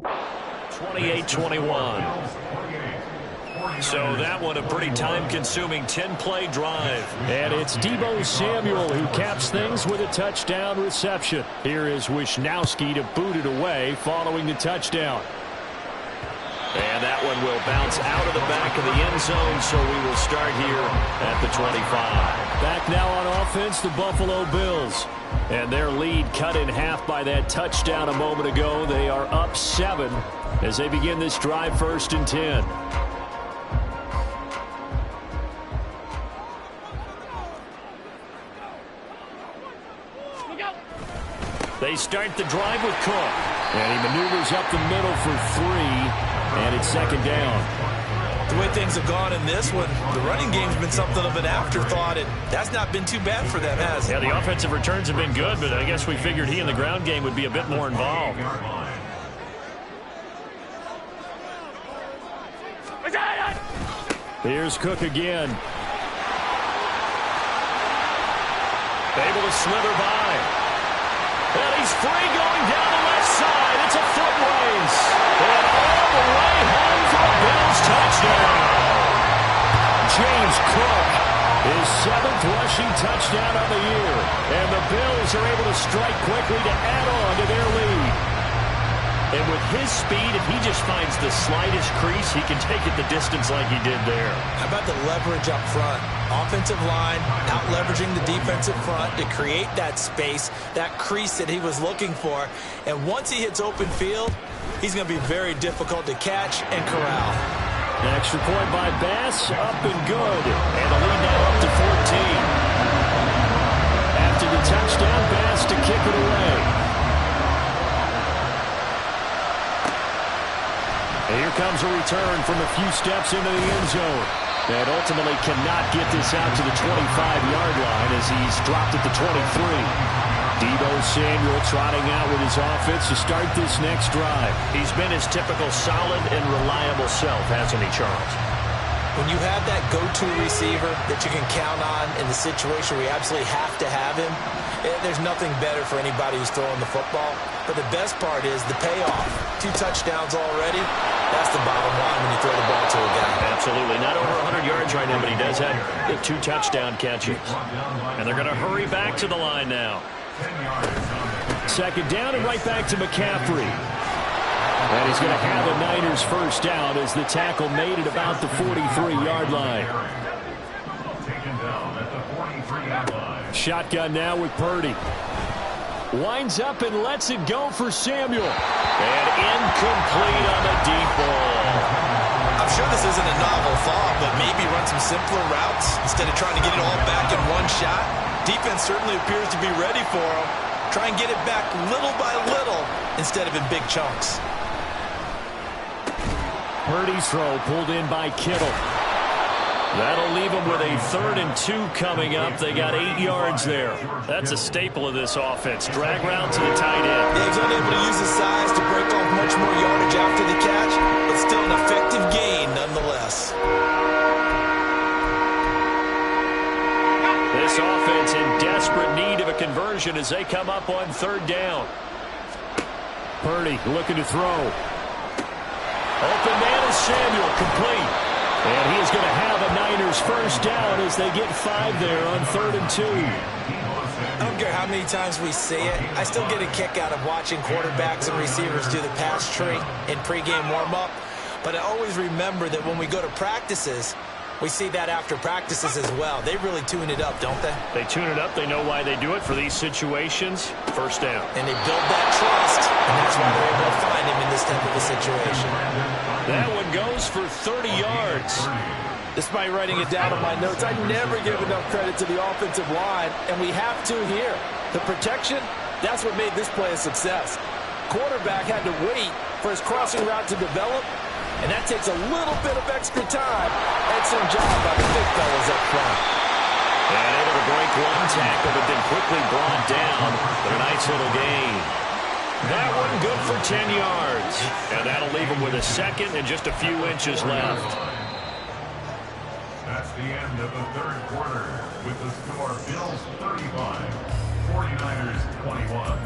[SPEAKER 2] 28-21. So that one a pretty time-consuming 10-play drive.
[SPEAKER 3] And it's Deebo Samuel who caps things with a touchdown reception. Here is Wisnowski to boot it away following the touchdown.
[SPEAKER 2] And that one will bounce out of the back of the end zone, so we will start here at the 25.
[SPEAKER 3] Back now on offense, the Buffalo Bills. And their lead cut in half by that touchdown a moment ago. They are up 7 as they begin this drive 1st and 10. They start the drive with Cook. And he maneuvers up the middle for 3. And it's 2nd down.
[SPEAKER 4] The way things have gone in this one, the running game's been something of an afterthought, and that's not been too bad for them, has it?
[SPEAKER 2] Yeah, the offensive returns have been good, but I guess we figured he in the ground game would be a bit more involved.
[SPEAKER 3] Here's Cook again.
[SPEAKER 2] Able to slither by. And he's free going down the left side. It's a foot race. And all the way home for a Bills touchdown.
[SPEAKER 3] James Cook, his 7th rushing touchdown of the year. And the Bills are able to strike quickly to add on to their lead.
[SPEAKER 2] And with his speed, if he just finds the slightest crease, he can take it the distance like he did there.
[SPEAKER 4] How about the leverage up front? Offensive line out leveraging the defensive front to create that space, that crease that he was looking for. And once he hits open field, he's going to be very difficult to catch and corral.
[SPEAKER 3] An extra point by Bass, up and good. And the lead now up to 14. After the touchdown, Bass to kick it away. And here comes a return from a few steps into the end zone. And ultimately cannot get this out to the 25-yard line as he's dropped at the 23. Deebo Samuel trotting out with his offense to start this next drive.
[SPEAKER 2] He's been his typical solid and reliable self, hasn't he, Charles?
[SPEAKER 4] When you have that go-to receiver that you can count on in the situation where you absolutely have to have him, there's nothing better for anybody who's throwing the football. But the best part is the payoff. 2 touchdowns already. That's the bottom line when you throw the ball to a guy.
[SPEAKER 2] Absolutely. Not over 100 yards right now, but he does have 2 touchdown catches. And they're going to hurry back to the line now.
[SPEAKER 3] 2nd down and right back to McCaffrey. And he's going to have a Niners first down as the tackle made at about the 43-yard line. Shotgun now with Purdy. Winds up and lets it go for Samuel.
[SPEAKER 2] And incomplete on the deep ball.
[SPEAKER 4] I'm sure this isn't a novel thought, but maybe run some simpler routes instead of trying to get it all back in one shot. Defense certainly appears to be ready for him. Try and get it back little by little instead of in big chunks.
[SPEAKER 3] Purdy's throw pulled in by Kittle.
[SPEAKER 2] That'll leave them with a 3rd and 2 coming up. They got 8 yards there. That's a staple of this offense. Drag route to the tight end.
[SPEAKER 4] Yeah, he's unable to use his size to break off much more yardage after the catch, but still an effective gain nonetheless.
[SPEAKER 3] This offense in desperate need of a conversion as they come up on 3rd down. Purdy looking to throw. Open man is Samuel, complete. And he is going to have a Niners first down as they get 5 there on 3rd and 2.
[SPEAKER 4] I don't care how many times we see it. I still get a kick out of watching quarterbacks and receivers do the pass tree in pregame warm-up. But I always remember that when we go to practices, we see that after practices as well. They really tune it up, don't they?
[SPEAKER 2] They tune it up. They know why they do it for these situations. First down.
[SPEAKER 4] And they build that trust, and that's why they're able to find him in this type of a situation.
[SPEAKER 3] That one goes for 30 yards.
[SPEAKER 6] Despite writing it down on my notes, I never give enough credit to the offensive line, and we have to here. The protection, that's what made this play a success. Quarterback had to wait for his crossing route to develop, and that takes a little bit of extra time. Excellent job by the big fellas up front.
[SPEAKER 2] And able to break one tackle, but then quickly brought down. But a nice little gain. That one good for 10 yards. And that'll leave him with a 2nd and just a few inches left.
[SPEAKER 5] That's the end of the 3rd quarter with the score Bills 35, 49ers 21.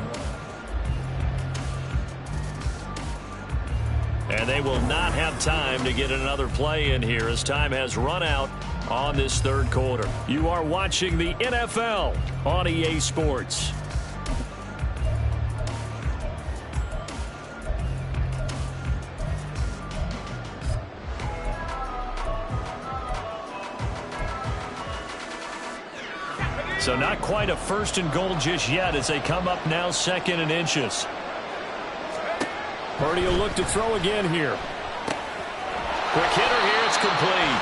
[SPEAKER 2] And they will not have time to get another play in here as time has run out on this third quarter. You are watching the NFL on EA Sports. So not quite a first and goal just yet as they come up now second and inches. Purdy will look to throw again here. Quick hitter here. It's complete.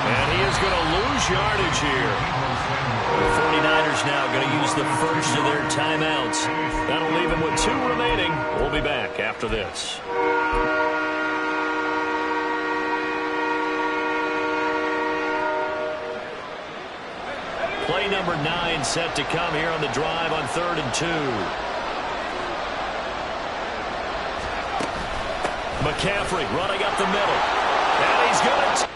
[SPEAKER 2] And he is going to lose yardage here. The 49ers now going to use the first of their timeouts. That'll leave them with 2 remaining. We'll be back after this. Play number 9 set to come here on the drive on 3rd and 2. McCaffrey running up the middle. And he's going to...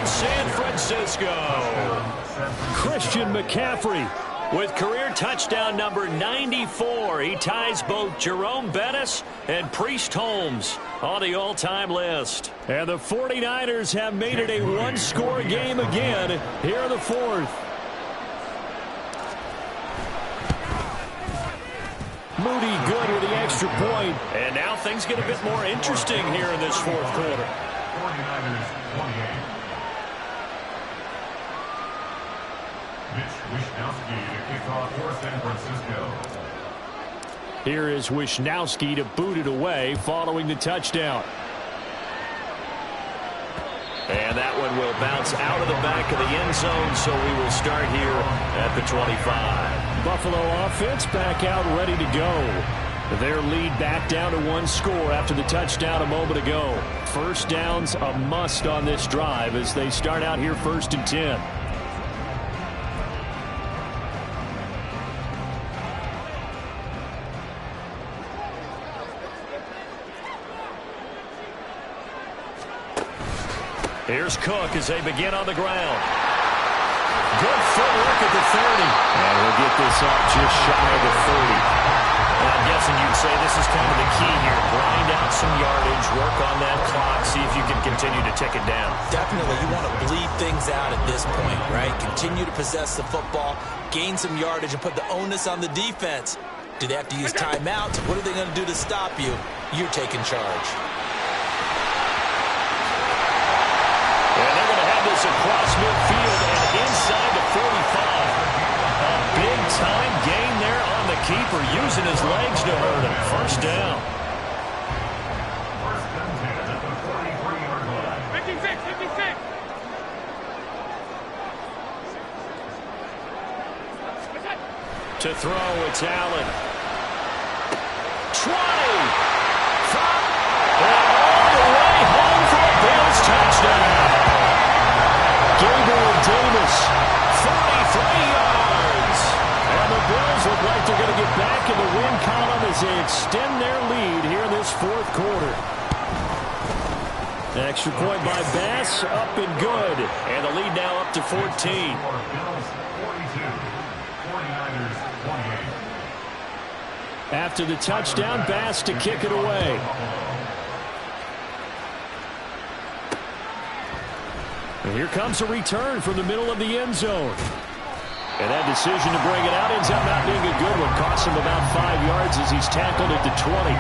[SPEAKER 3] on San Francisco. Christian McCaffrey with career touchdown number 94. He ties both Jerome Bettis and Priest Holmes on the all-time list. And the 49ers have made it a one-score game again here in the fourth. Moody good with the extra point. And now things get a bit more interesting here in this fourth quarter.
[SPEAKER 5] 49ers 28. Mitch Wishnowsky to kick off for San Francisco.
[SPEAKER 3] Here is Wishnowsky to boot it away following the touchdown. And that one will bounce out of the back of the end zone, so we will start here at the 25. Buffalo offense back out ready to go. Their lead back down to one score after the touchdown a moment ago. First down's a must on this drive as they start out here 1st and 10. Here's Cook as they begin on the ground. Good footwork at the 30. And we'll get this up just shy of the 30.
[SPEAKER 2] Well, I'm guessing you'd say this is kind of the key here. Grind out some yardage, work on that clock, see if you can continue to tick it down.
[SPEAKER 4] Definitely, you want to bleed things out at this point, right? Continue to possess the football, gain some yardage, and put the onus on the defense. Do they have to use timeouts? What are they going to do to stop you? You're taking charge.
[SPEAKER 3] And they're going to have this across midfield and inside the 45. A big-time gain there on the keeper, using his legs to hurt him. First down.
[SPEAKER 5] First and 10 at the 43-yard line.
[SPEAKER 3] 56. To throw, it's Allen. 20. And all the way home for a Bills touchdown. Gabriel Davis, 43 yards. And the Bills look like they're going to get back in the win column as they extend their lead here in this fourth quarter. Extra point by Bass, up and good. And the lead now up to 14.
[SPEAKER 5] Bills 42, 49ers 28.
[SPEAKER 3] After the touchdown, Bass to kick it away. And here comes a return from the middle of the end zone. And that decision to bring it out ends up not being a good one. Costs him about 5 yards as he's tackled at the 20.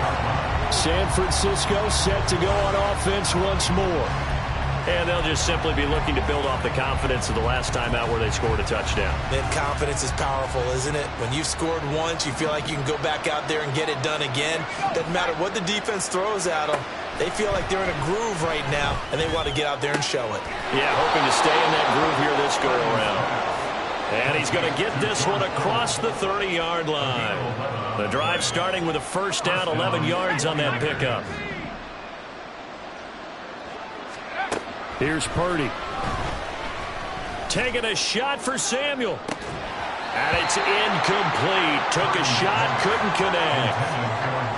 [SPEAKER 3] San Francisco set to go on offense once more.
[SPEAKER 2] And they'll just simply be looking to build off the confidence of the last time out where they scored a touchdown.
[SPEAKER 4] That confidence is powerful, isn't it? When you've scored once, you feel like you can go back out there and get it done again. Doesn't matter what the defense throws at them. They feel like they're in a groove right now, and they want to get out there and show it.
[SPEAKER 2] Yeah, hoping to stay in that groove here this go-around. And he's going to get this one across the 30-yard line. The drive starting with a first down, 11 yards on that pickup.
[SPEAKER 3] Here's Purdy. Taking a shot for Samuel. And it's incomplete. Took a shot, couldn't connect.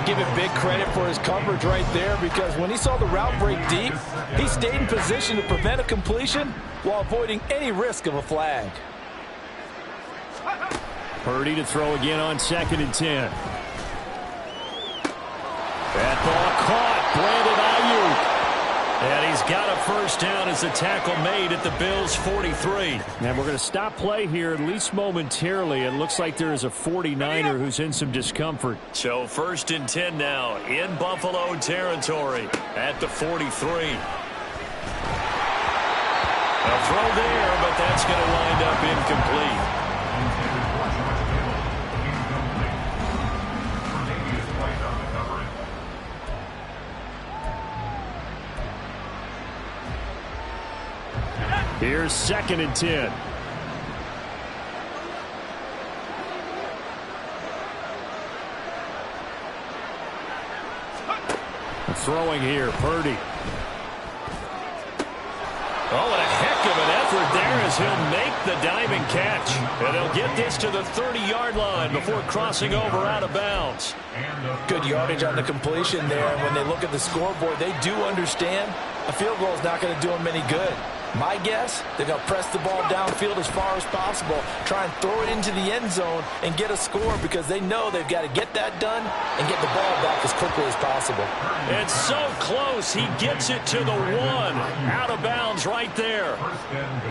[SPEAKER 6] Give him big credit for his coverage right there, because when he saw the route break deep, he stayed in position to prevent a completion while avoiding any risk of a flag.
[SPEAKER 3] Purdy to throw again on 2nd and 10. That ball caught. Brandon Ayuk. And he's got a first down as the tackle made at the Bills' 43. And we're going to stop play here, at least momentarily. It looks like there is a 49er who's in some discomfort.
[SPEAKER 2] So 1st and 10 now in Buffalo territory at the 43. A throw there, but that's going to wind up incomplete.
[SPEAKER 3] Here's 2nd and 10. Throwing here, Purdy. Oh, and a heck of an effort there as he'll make the diving catch. And he'll get this to the 30-yard line before crossing over out of bounds.
[SPEAKER 6] Good yardage on the completion there. And when they look at the scoreboard, they do understand a field goal is not going to do them any good. My guess, they're going to press the ball downfield as far as possible, try and throw it into the end zone and get a score because they know they've got to get that done and get the ball back as quickly as possible.
[SPEAKER 2] It's so close. He gets it to the 1. Out of bounds right there.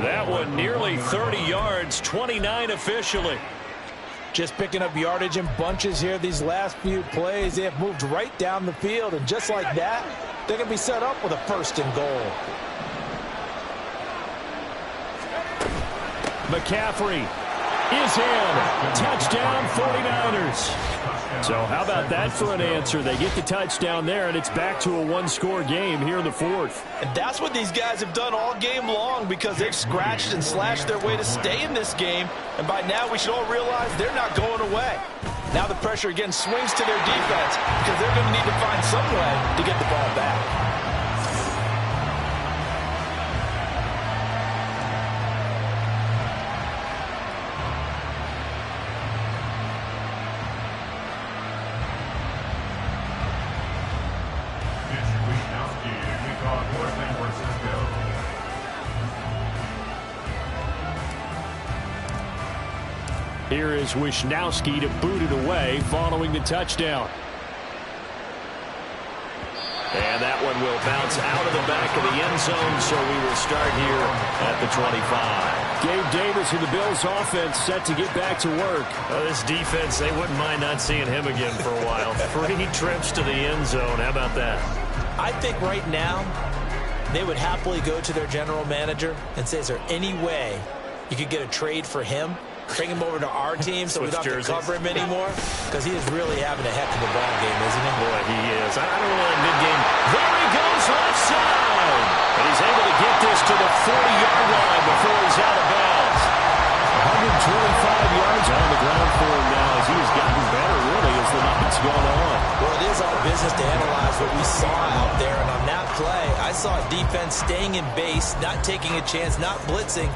[SPEAKER 2] That one nearly 30 yards, 29 officially.
[SPEAKER 6] Just picking up yardage in bunches here these last few plays. They have moved right down the field, and just like that, they're going to be set up with a 1st and goal. McCaffrey is in. Touchdown 49ers.
[SPEAKER 2] So how about that for an answer? They get the touchdown there, and it's back to a 1-score game here in the 4th.
[SPEAKER 6] And that's what these guys have done all game long because they've scratched and slashed their way to stay in this game. And by now we should all realize they're not going away. Now the pressure again swings to their defense because they're going to need to find some way to get the ball back.
[SPEAKER 2] Here is Wisnowski to boot it away following the touchdown. And that one will bounce out of the back of the end zone, so we will start here at the 25. Gabe Davis and the Bills offense set to get back to work.
[SPEAKER 3] This defense, they wouldn't mind not seeing him again for a while. 3 trips to the end zone. How about that?
[SPEAKER 4] I think right now they would happily go to their general manager and say, is there any way you could get a trade for him? Bring him over to our team so we don't have to cover him anymore? Because he is really having a heck of a ball game, isn't he?
[SPEAKER 2] Boy, he is. I don't know that mid-game. There he goes left side. And he's able to get this to the 40-yard line before he's out of bounds. 125 yards on the ground for him now as he has gotten better, really, as the night's gone on.
[SPEAKER 4] Well, it is our business to analyze what we saw out there. And on that play, I saw a defense staying in base, not taking a chance, not blitzing,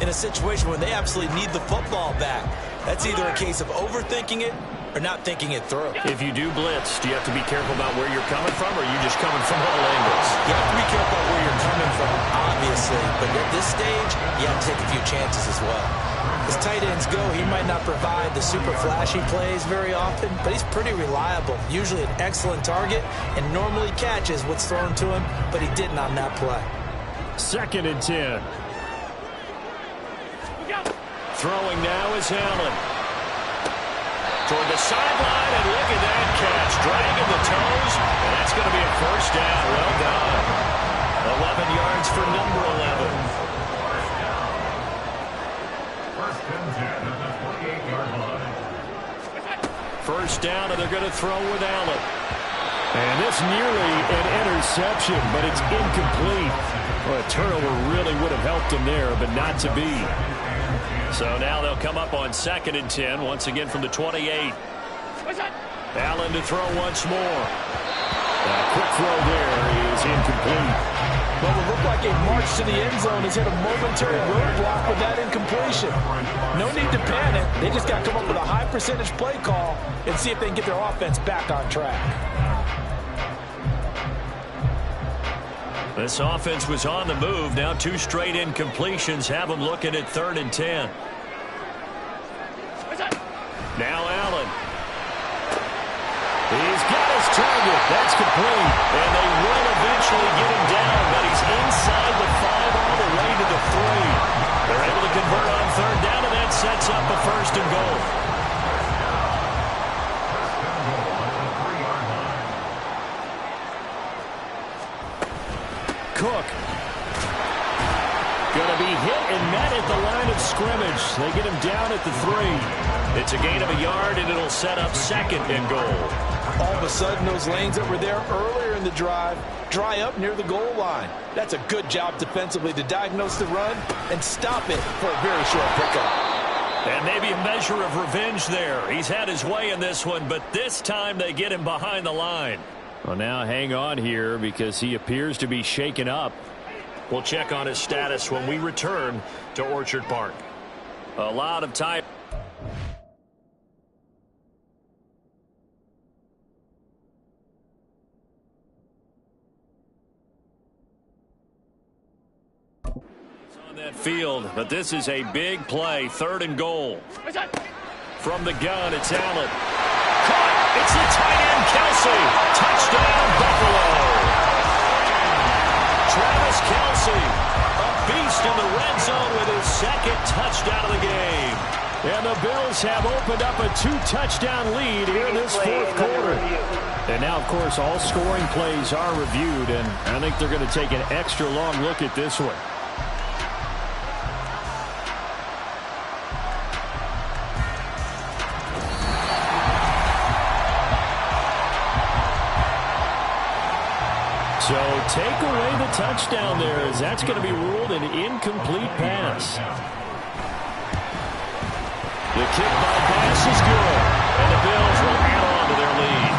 [SPEAKER 4] in a situation where they absolutely need the football back. That's either a case of overthinking it or not thinking it through.
[SPEAKER 2] If you do blitz, do you have to be careful about where you're coming from, or are you just coming from all angles?
[SPEAKER 4] You have to be careful about where you're coming from, obviously. But at this stage, you have to take a few chances as well. As tight ends go, he might not provide the super flashy plays very often, but he's pretty reliable. Usually an excellent target and normally catches what's thrown to him, but he didn't on that play.
[SPEAKER 2] 2nd and 10. Throwing now is Allen. Toward the sideline, and look at that catch. Dragging the toes, and that's going to be a 1st down. Well done. 11 yards for number 11.
[SPEAKER 5] 1st and 10 at the 28-yard line.
[SPEAKER 2] 1st down, and they're going to throw with Allen. And it's nearly an interception, but it's incomplete. Well, a turnover really would have helped him there, but not to be. So now they'll come up on 2nd and 10, once again from the 28. Allen to throw once more. A quick throw there is incomplete.
[SPEAKER 6] Well, it looked like a march to the end zone has hit a momentary roadblock with that incompletion. No need to panic. They just got to come up with a high percentage play call and see if they can get their offense back on track.
[SPEAKER 2] This offense was on the move. Now 2 straight incompletions have them looking at 3rd and 10. Now Allen. He's got his target. That's complete. And they will eventually get him down, but he's inside the 5 all the way to the 3. They're able to convert on 3rd down, and that sets up a 1st and goal. Cook. Going to be hit and met at the line of scrimmage. They get him down at the 3. It's a gain of a yard, and it'll set up 2nd and goal.
[SPEAKER 6] All of a sudden, those lanes that were there earlier in the drive dry up near the goal line. That's a good job defensively to diagnose the run and stop it for a very short pickup.
[SPEAKER 2] And maybe a measure of revenge there. He's had his way in this one, but this time they get him behind the line. Well, now hang on here because he appears to be shaken up. We'll check on his status when we return to Orchard Park. A lot of time. On that field, but this is a big play, 3rd and goal. From the gun, it's Allen. Caught! It's the tight end, Kelsey. Touchdown, Buffalo. Travis Kelsey, a beast in the red zone with his 2nd touchdown of the game. And the Bills have opened up a 2-touchdown lead here in this 4th quarter. And now, of course, all scoring plays are reviewed, and I think they're going to take an extra long look at this one. So take away the touchdown there, as that's going to be ruled an incomplete pass. The kick by Bass is good, and the Bills will add on to their lead.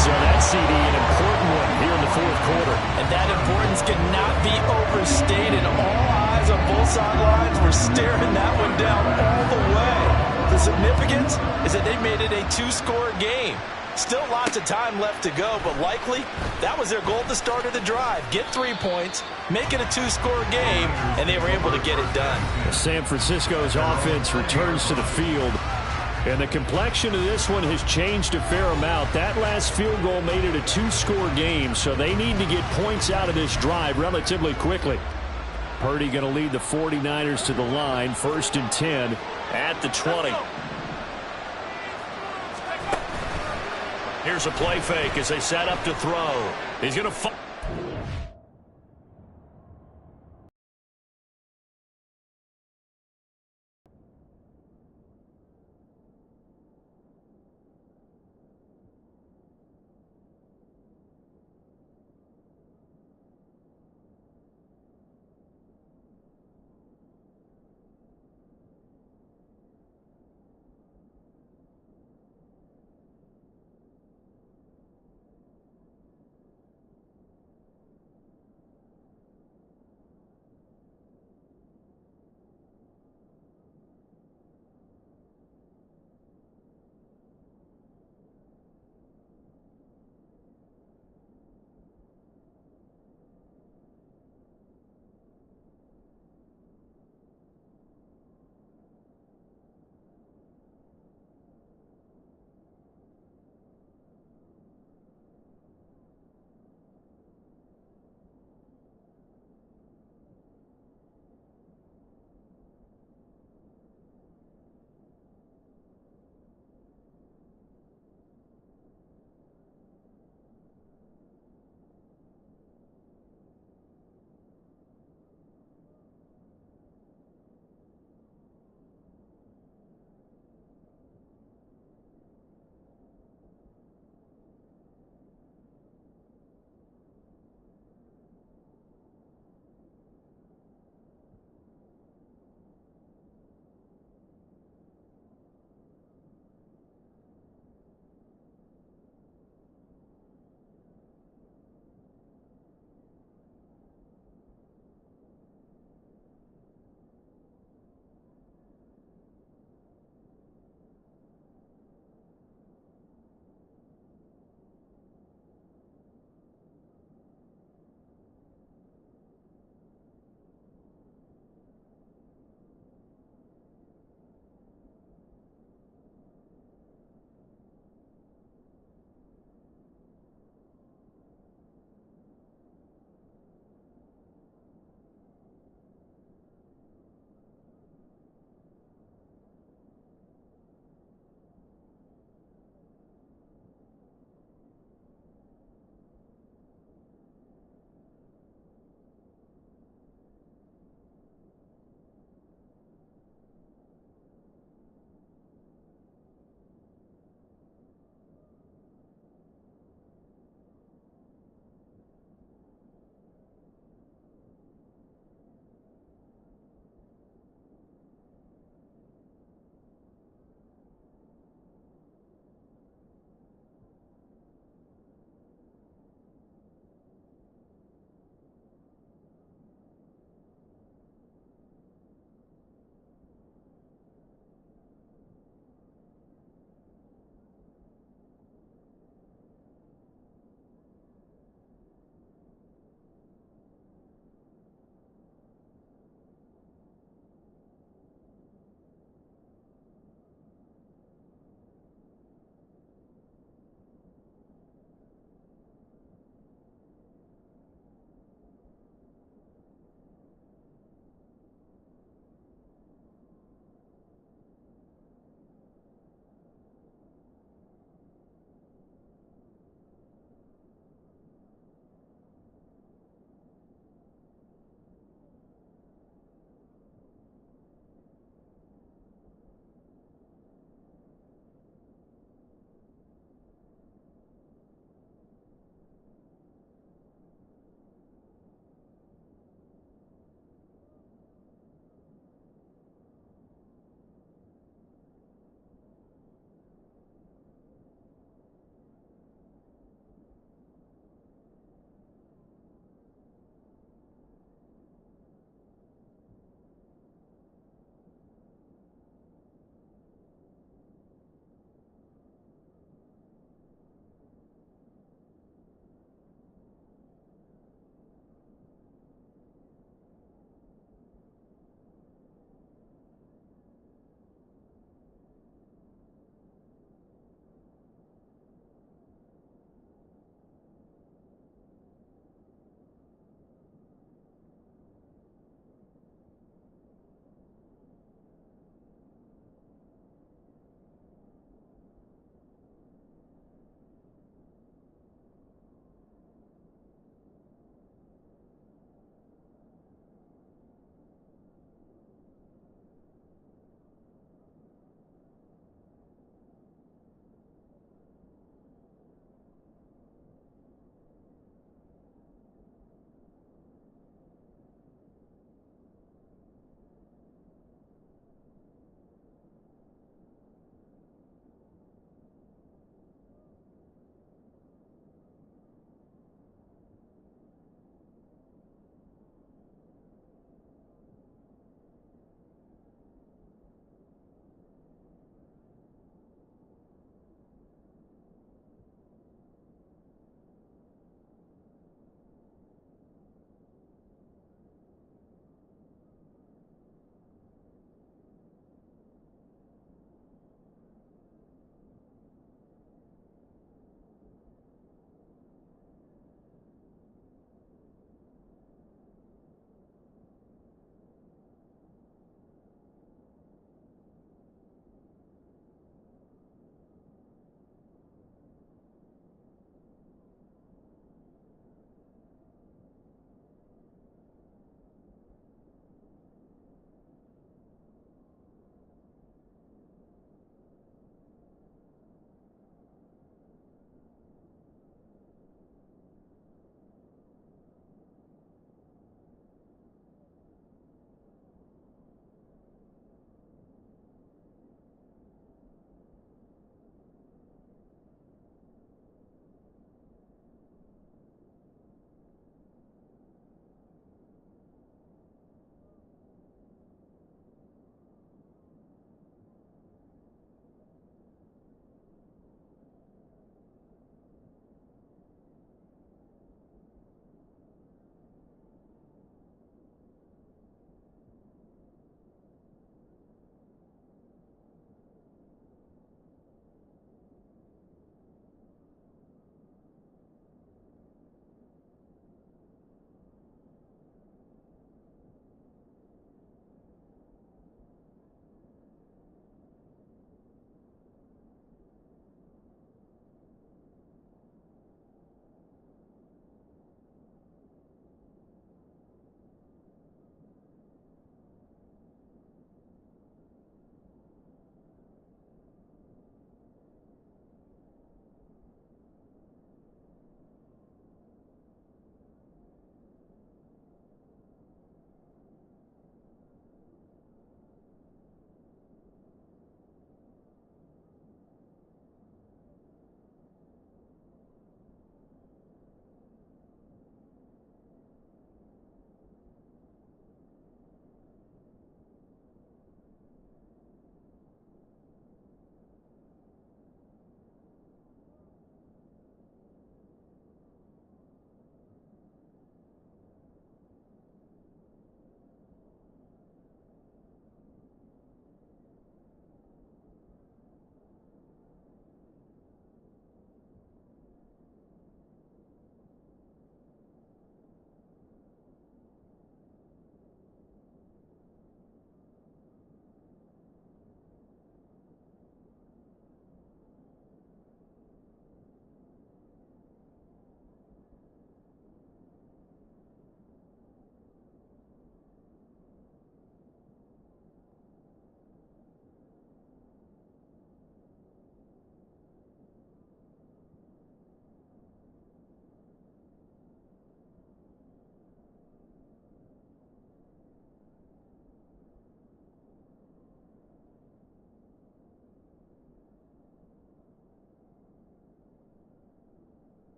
[SPEAKER 2] So that CD, an important one here in the 4th quarter.
[SPEAKER 6] And that importance cannot be overstated. All eyes on both sidelines were staring that one down all the way. The significance is that they made it a 2-score game. Still lots of time left to go, but likely that was their goal at the start of the drive. Get 3 points, make it a 2-score game, and they were able to get it done.
[SPEAKER 2] San Francisco's offense returns to the field, and the complexion of this one has changed a fair amount. That last field goal made it a 2-score game, so they need to get points out of this drive relatively quickly. Purdy going to lead the 49ers to the line, 1st and 10 at the 20. Here's a play fake as they set up to throw. He's going to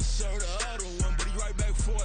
[SPEAKER 8] serve the other one, but he right back for it.